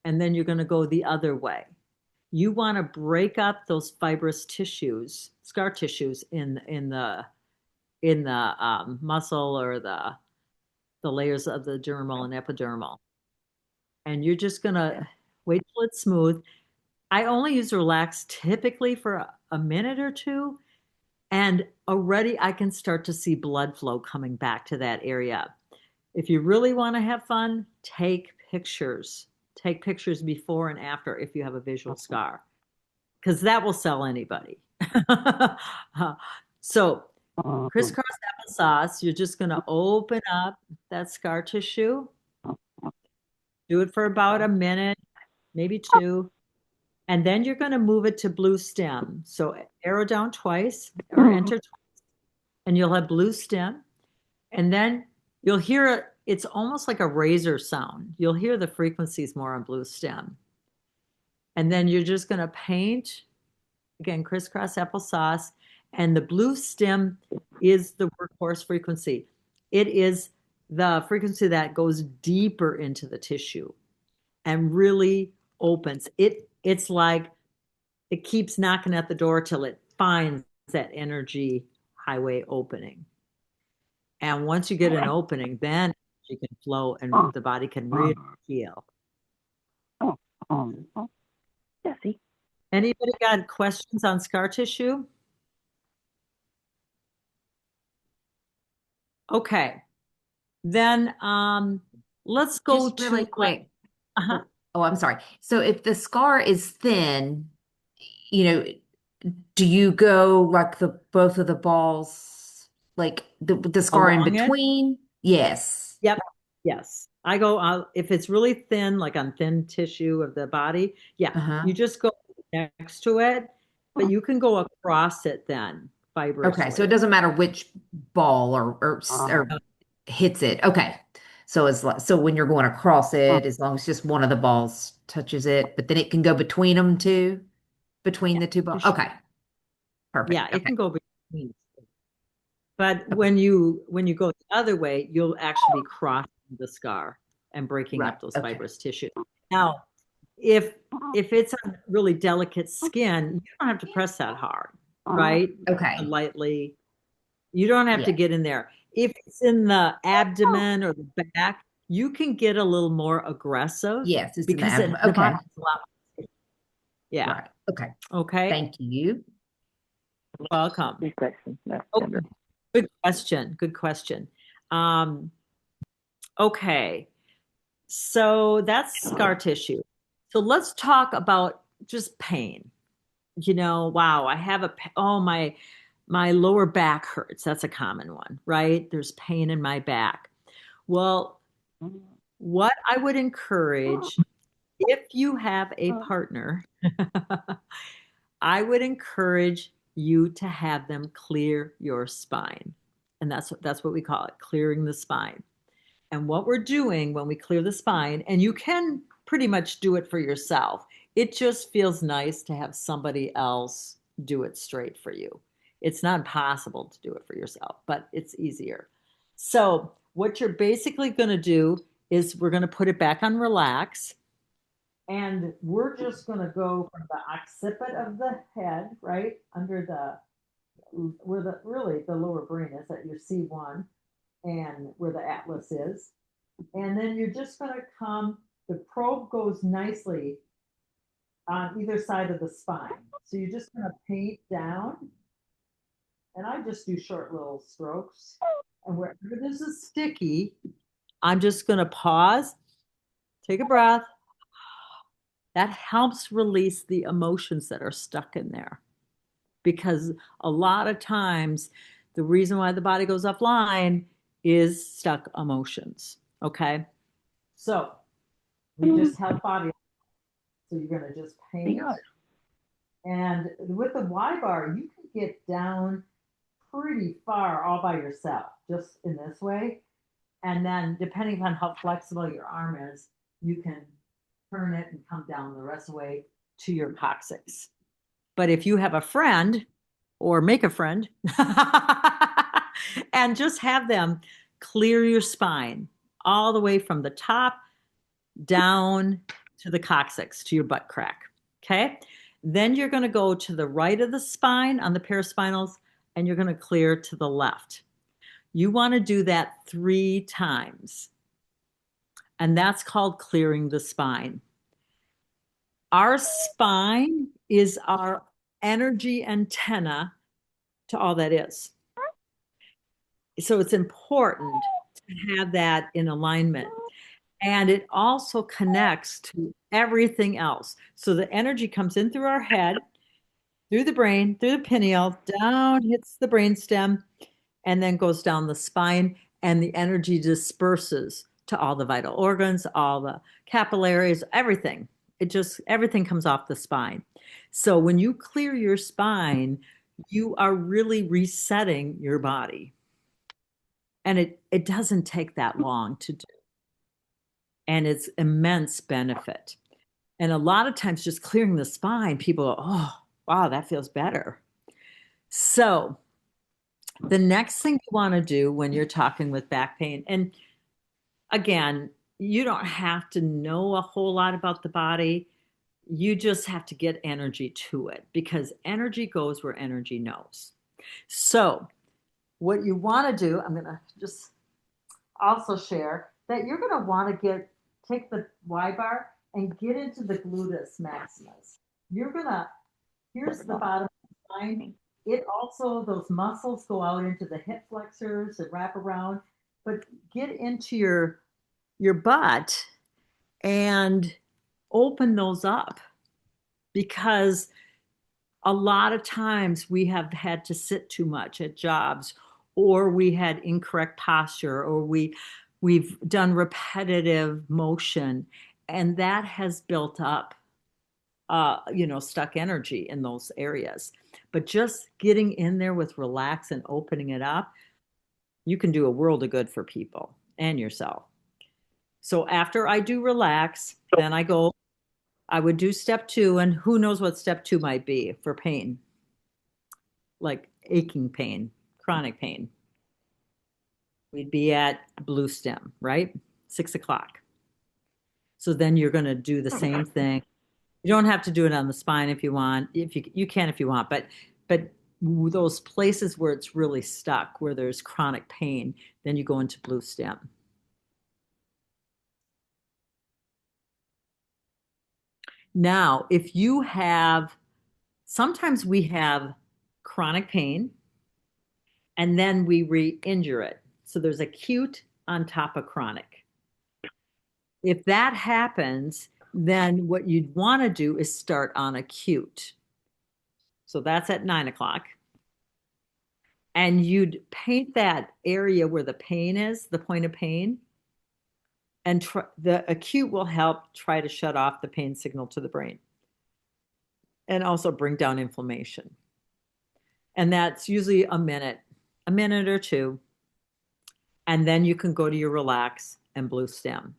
and then you're going to go the other way. You want to break up those fibrous tissues, scar tissues in the muscle or the layers of the dermal and epidermal. And you're just gonna wait till it's smooth. I only use relax typically for a minute or two, and already I can start to see blood flow coming back to that area. If you really want to have fun, take pictures. Take pictures before and after if you have a visual scar, because that will sell anybody. So crisscross applesauce, you're just going to open up that scar tissue. Do it for about a minute, maybe two. And then you're going to move it to blue stem. So arrow down twice or enter twice, and you'll have blue stem. And then you'll hear it's almost like a razor sound. You'll hear the frequencies more on blue stem. And then you're just going to paint, again, crisscross applesauce. And the blue stem is the workhorse frequency. It is the frequency that goes deeper into the tissue and really opens. It's like it keeps knocking at the door till it finds that energy highway opening. And once you get an opening, then you can flow and the body can really heal. Jesse. Anybody got questions on scar tissue? Okay. Then let's go Just really to quick. uh-huh. Oh, I'm sorry. So if the scar is thin, you know, do you go like the both of the balls, like the scar in Along it. between? Yes. Yep. Yes. I go if it's really thin, like on thin tissue of the body, yeah, Uh-huh. you just go next to it, but you can go across it then Okay, so it fibrously. doesn't matter which ball or hits it. Okay. So it's like so when you're going across it, as long as just one of the balls touches it, but then it can go between them too, between Yeah, the two for balls. sure. Okay, Yeah, perfect. it Okay. can go between. But Okay. when you go the other way, you'll actually be crossing the scar and breaking Right. up those Okay. fibrous tissue. Now, if if it's on really delicate skin, you don't have to press that hard, right? Okay. Lightly. You don't have to Yeah. get in there. If it's in the abdomen or the back, you can get a little more aggressive Yes, it's in the because abdomen. the body Okay. is a lot. Yeah. Right. Okay. Okay. Thank you. Welcome. Good question. That's Oh, gender. good question. Good question. Um, okay. So that's scar tissue. So let's talk about just pain. Wow, I have oh my lower back hurts. That's a common one, right? There's pain in my back. Well, what I would encourage if you have a partner, I would encourage you to have them clear your spine. And that's what we call it, clearing the spine. And what we're doing when we clear the spine, and you can pretty much do it for yourself, it just feels nice to have somebody else do it straight for you. It's not possible to do it for yourself, but it's easier. So, what you're basically going to do is we're going to put it back on relax. And we're just going to go from the occiput of the head, right under the where the lower brain is at your C1 and where the atlas is. And then you're just going to the probe goes nicely on either side of the spine. So you're just going to paint down. And I just do short little strokes. And wherever this is sticky, I'm just going to pause, take a breath. That helps release the emotions that are stuck in there. Because a lot of times, the reason why the body goes offline is stuck emotions. Okay. So we just have body. So you're going to just paint. And with the Y bar, you can get down pretty far all by yourself, just in this way. And then, depending on how flexible your arm is, you can turn it and come down the rest of the way to your coccyx. But if you have a friend, or make a friend, and just have them clear your spine all the way from the top down to the coccyx, to your butt crack. Okay. Then you're going to go to the right of the spine on the paraspinals, and you're going to clear to the left. You want to do that 3 times. And that's called clearing the spine. Our spine is our energy antenna to all that is. So it's important to have that in alignment. And it also connects to everything else. So the energy comes in through our head, through the brain, through the pineal, down, hits the brainstem, and then goes down the spine, and the energy disperses to all the vital organs, all the capillaries, everything. Everything comes off the spine. So when you clear your spine, you are really resetting your body. And it doesn't take that long to do. And it's immense benefit. And a lot of times just clearing the spine, people go, oh, wow, that feels better. So the next thing you want to do when you're talking with back pain, and again, you don't have to know a whole lot about the body. You just have to get energy to it, because energy goes where energy knows. So what you want to do, I'm going to just also share that you're going to want to take the Y bar and get into the gluteus maximus. Here's the bottom of the spine. It also, those muscles go out into the hip flexors and wrap around, but get into your butt and open those up, because a lot of times we have had to sit too much at jobs, or we had incorrect posture, or we've done repetitive motion, and that has built up stuck energy in those areas. But just getting in there with relax and opening it up, you can do a world of good for people and yourself. So after I do relax, then I would do step 2, and who knows what step 2 might be for pain, like aching pain, chronic pain. We'd be at blue stem, right? 6 o'clock. So then you're going to do the same thing. You don't have to do it on the spine if you want. If you can if you want, but those places where it's really stuck, where there's chronic pain, then you go into blue stem. Now, sometimes we have chronic pain and then we re-injure it. So there's acute on top of chronic. If that happens, then what you'd want to do is start on acute. So that's at 9 o'clock. And you'd paint that area where the pain is, the point of pain. And the acute will help try to shut off the pain signal to the brain and also bring down inflammation. And that's usually a minute or 2. And then you can go to your relax and blue stem.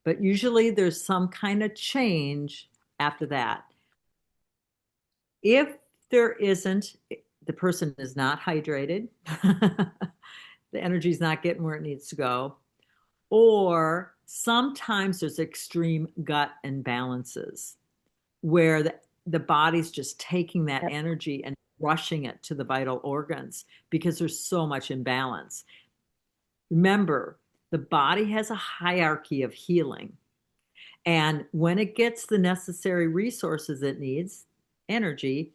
But usually there's some kind of change after that. If there isn't, the person is not hydrated, the energy is not getting where it needs to go, or sometimes there's extreme gut imbalances where the body's just taking that energy and rushing it to the vital organs because there's so much imbalance. Remember, the body has a hierarchy of healing. And when it gets the necessary resources it needs, energy,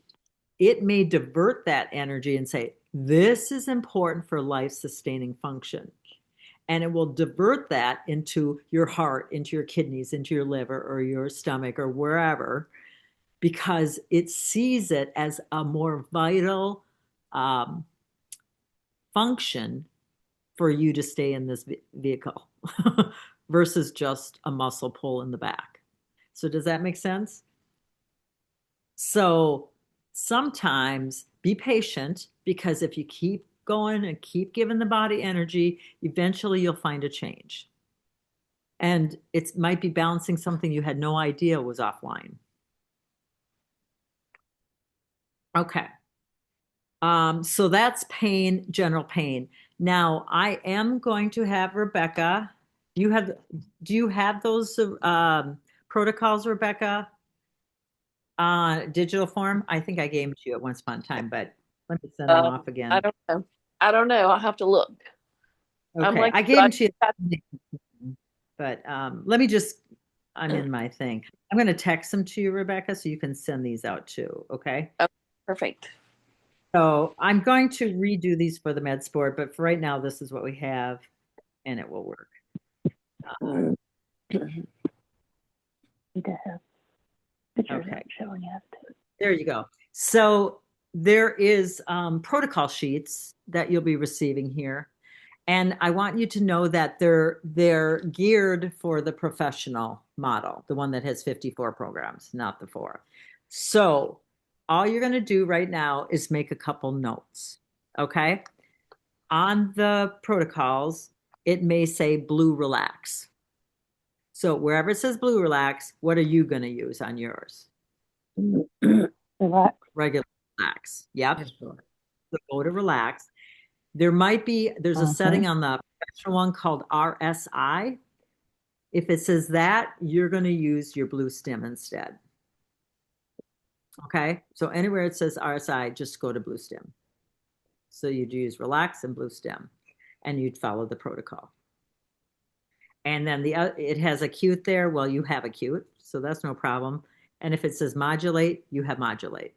it may divert that energy and say, this is important for life sustaining function. And it will divert that into your heart, into your kidneys, into your liver or your stomach or wherever, because it sees it as a more vital function for you to stay in this vehicle versus just a muscle pull in the back. So does that make sense? So sometimes be patient, because if you keep going and keep giving the body energy, eventually you'll find a change. And it might be balancing something you had no idea was offline. Okay. So that's pain, general pain. Now I am going to have Rebecca. Do you have those protocols, Rebecca? Digital form? I think I gave them to you at once upon a time, but let me send them off I again. don't know. I don't know. I'll have to look. I'm Okay, like, I gave them to you, but let me just, I'm in my thing. I'm going to text them to you, Rebecca, so you can send these out too, okay? oh, perfect. So I'm going to redo these for the Med Sport, but for right now, this is what we have, and it will work. Need to have pictures Okay. showing us. There you go. So there is protocol sheets that you'll be receiving here. And I want you to know that they're geared for the professional model, the one that has 54 programs, not the 4. So all you're going to do right now is make a couple notes. Okay? On the protocols, it may say blue relax. So wherever it says blue relax, what are you going to use on yours? Relax. Regular relax. Yep. Yes, sure. So go to relax. There's a setting on the professional one called RSI. If it says that, you're going to use your blue stem instead. Okay. So anywhere it says RSI, just go to blue stem. So you'd use relax and blue stem, and you'd follow the protocol. And then it has acute there. Well, you have acute, so that's no problem. And if it says modulate, you have modulate.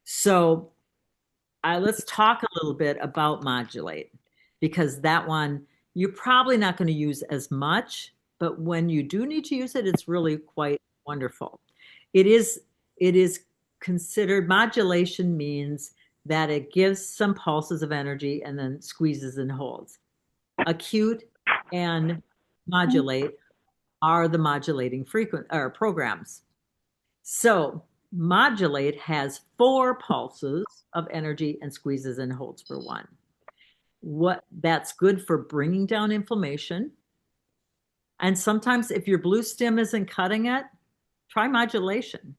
So let's talk a little bit about modulate, because that one you're probably not going to use as much, but when you do need to use it, it's really quite wonderful. It is considered, modulation means that it gives some pulses of energy and then squeezes and holds. Acute and modulate are the modulating frequent or programs. So modulate has 4 pulses of energy and squeezes and holds for 1. What that's good for bringing down inflammation. And sometimes if your blue stem isn't cutting it, try modulation.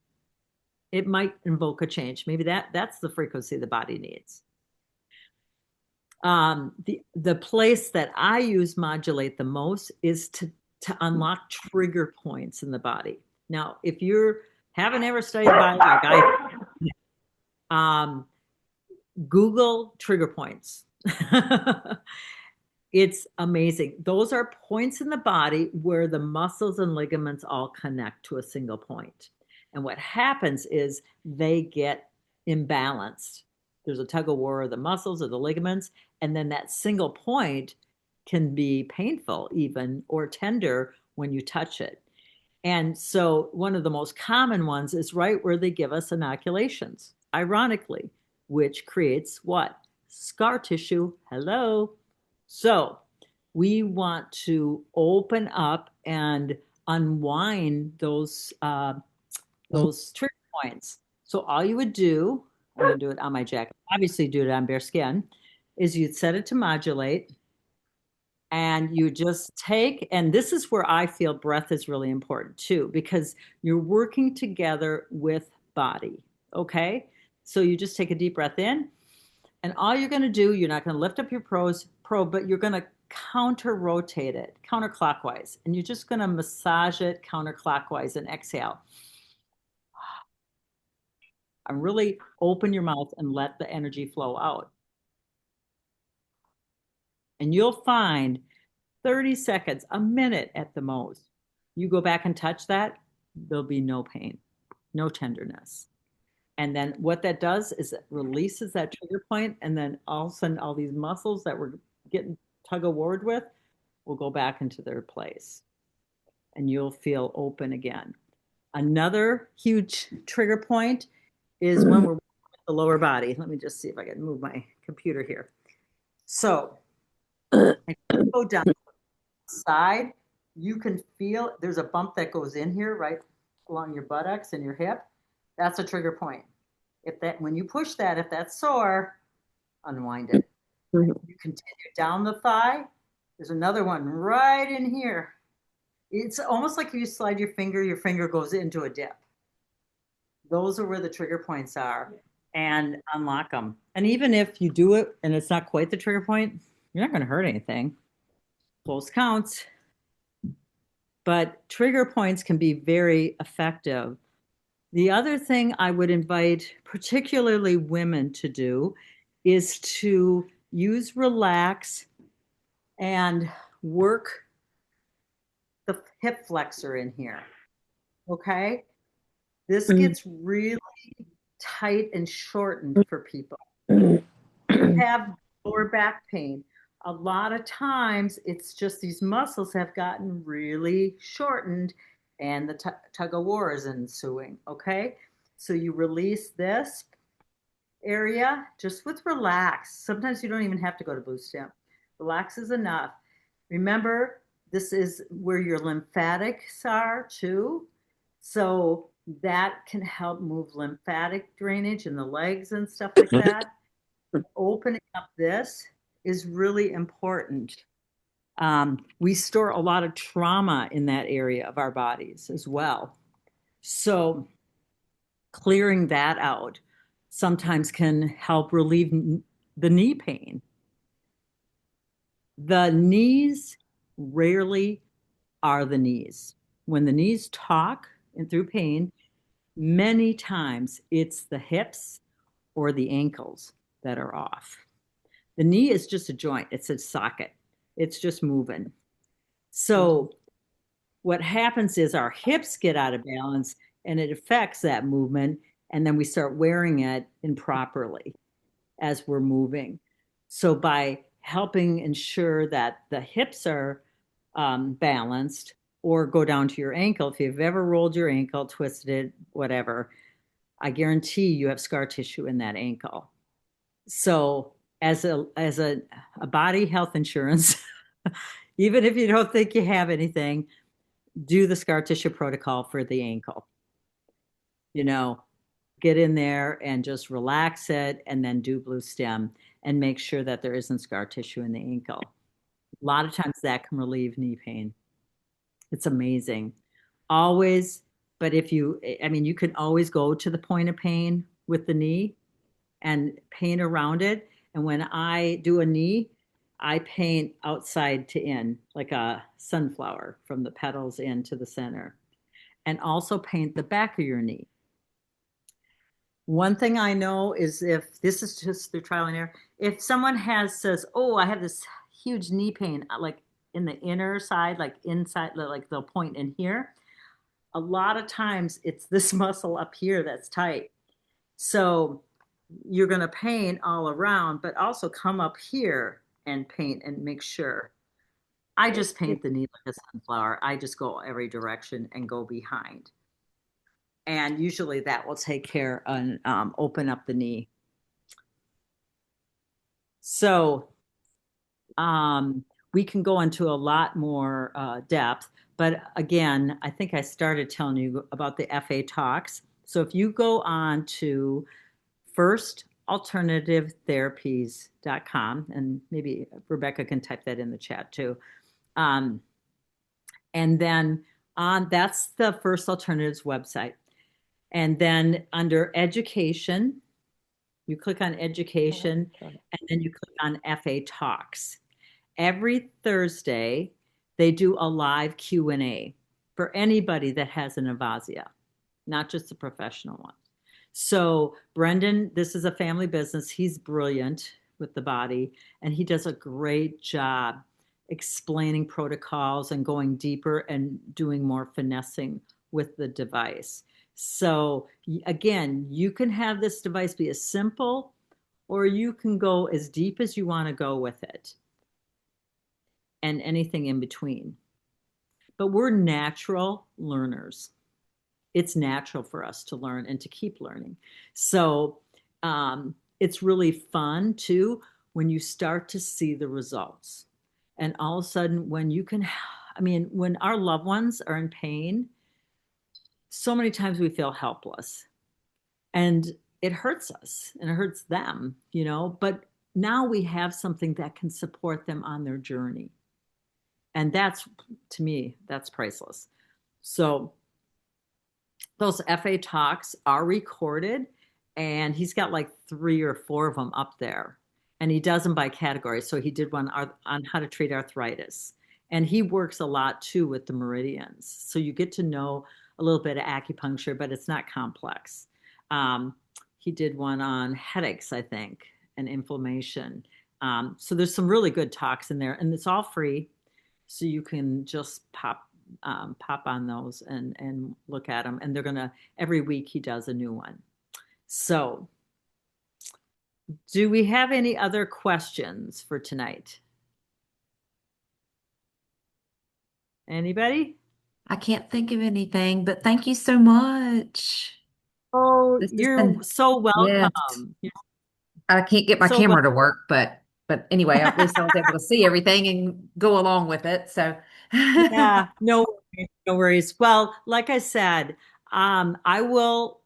It might invoke a change. Maybe that's the frequency the body needs. The place that I use modulate the most is to unlock trigger points in the body. Now, if you haven't ever studied the body like Google trigger points. It's amazing. Those are points in the body where the muscles and ligaments all connect to a single point. And what happens is they get imbalanced. There's a tug of war of the muscles or the ligaments, and then that single point can be painful even or tender when you touch it. And so one of the most common ones is right where they give us inoculations, ironically, which creates what? Scar tissue. Hello. So we want to open up and unwind those trigger points. So all you would do, I'm going to do it on my jacket, obviously do it on bare skin, is you'd set it to modulate, and you just take, and this is where I feel breath is really important too, because you're working together with body. Okay. So you just take a deep breath in, and all you're going to do, you're not going to lift up your probe, but you're going to counter rotate it counterclockwise, and you're just going to massage it counterclockwise and exhale. and really open your mouth and let the energy flow out. And you'll find 30 seconds, a minute at the most. You go back and touch that, there'll be no pain, no tenderness. And then what that does is it releases that trigger point, and then all of a sudden, all these muscles that we're getting tug of war with will go back into their place, and you'll feel open again. Another huge trigger point is when we're with the lower body. Let me just see if I can move my computer here. So I go down the side, you can feel there's a bump that goes in here right along your buttocks and your hip. That's a trigger point. When you push that, if that's sore, unwind it. You continue down the thigh. There's another one right in here. It's almost like you slide your finger goes into a dip. Those are where the trigger points are, and unlock them. And even if you do it and it's not quite the trigger point, you're not going to hurt anything. Close counts. But trigger points can be very effective. The other thing I would invite particularly women to do is to use relax and work the hip flexor in here. Okay? This gets really tight and shortened for people. You have lower back pain. A lot of times it's just these muscles have gotten really shortened and the tug of war is ensuing. Okay? So you release this area just with relax. Sometimes you don't even have to go to blue stem. Relax is enough. Remember, this is where your lymphatics are too. So that can help move lymphatic drainage in the legs and stuff like that. Opening up this is really important. We store a lot of trauma in that area of our bodies as well. So clearing that out sometimes can help relieve the knee pain. The knees rarely are the knees. When the knees talk and through pain, many times it's the hips or the ankles that are off. The knee is just a joint, it's a socket, it's just moving. So what happens is our hips get out of balance and it affects that movement, and then we start wearing it improperly as we're moving. So by helping ensure that the hips are balanced, or go down to your ankle, if you've ever rolled your ankle, twisted it, whatever, I guarantee you have scar tissue in that ankle. So as a body health insurance, even if you don't think you have anything, do the scar tissue protocol for the ankle. Get in there and just relax it, and then do blue stem and make sure that there isn't scar tissue in the ankle. A lot of times that can relieve knee pain. It's amazing. Always, but you can always go to the point of pain with the knee and paint around it. And when I do a knee, I paint outside to in, like a sunflower from the petals into the center, and also paint the back of your knee. One thing I know is, if this is just through trial and error, if someone says, oh, I have this huge knee pain, like in the inner side, like inside, like they'll point in here. A lot of times it's this muscle up here that's tight. So you're going to paint all around, but also come up here and paint and make sure. I just paint the knee like a sunflower. I just go every direction and go behind. And usually that will take care and open up the knee. So we can go into a lot more depth. But again, I think I started telling you about the FA Talks. So if you go on to firstalternativeTherapies.com, and maybe Rebecca can type that in the chat too. And then that's the First Alternatives website. And then under education, you click on education, and then you click on FA Talks. Every Thursday, they do a live Q&A for anybody that has an Avazzia, not just the professional ones. So Brendan, this is a family business. He's brilliant with the body, and he does a great job explaining protocols and going deeper and doing more finessing with the device. So again, you can have this device be as simple or you can go as deep as you want to go with it and anything in between. But we're natural learners. It's natural for us to learn and to keep learning. So it's really fun too when you start to see the results. And all of a sudden, when you can, I mean, when our loved ones are in pain, so many times we feel helpless and it hurts us and it hurts them, but now we have something that can support them on their journey. And that's, to me, that's priceless. So those FA talks are recorded, and he's got like 3 or 4 of them up there. And he does them by category. So he did one on how to treat arthritis. And he works a lot too with the meridians. So you get to know a little bit of acupuncture, but it's not complex. He did one on headaches, I think, and inflammation. So there's some really good talks in there, and it's all free. So you can just pop on those and look at them. And they're gonna every week he does a new one. So, do we have any other questions for tonight? Anybody? I can't think of anything, but thank you so much. Oh, This has you're been, so yes. welcome. You're I can't get my so camera to work, but anyway, at least I was able to see everything and go along with it. So Yeah, no worries, no worries. Well, like I said, I will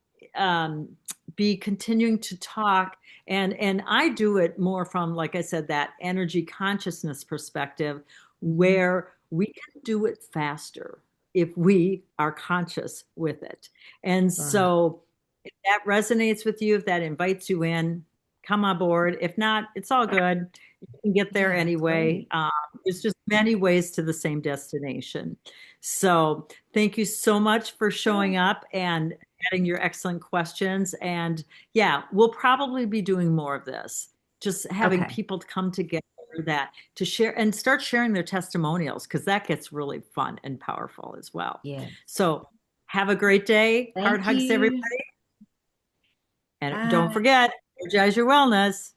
be continuing to talk, and I do it more from, like I said, that energy consciousness perspective, where we can do it faster if we are conscious with it. And right. so, if that resonates with you, if that invites you in, come on board. If not, it's all good. You can get there Yeah, anyway. great. There's just many ways to the same destination. So thank you so much for showing up and adding your excellent questions. And yeah, we'll probably be doing more of this, just having Okay. people to come together that to share and start sharing their testimonials, because that gets really fun and powerful as well. Yeah. So have a great day. Heart Thank hugs to you. everybody. And don't Bye. forget, energize your wellness.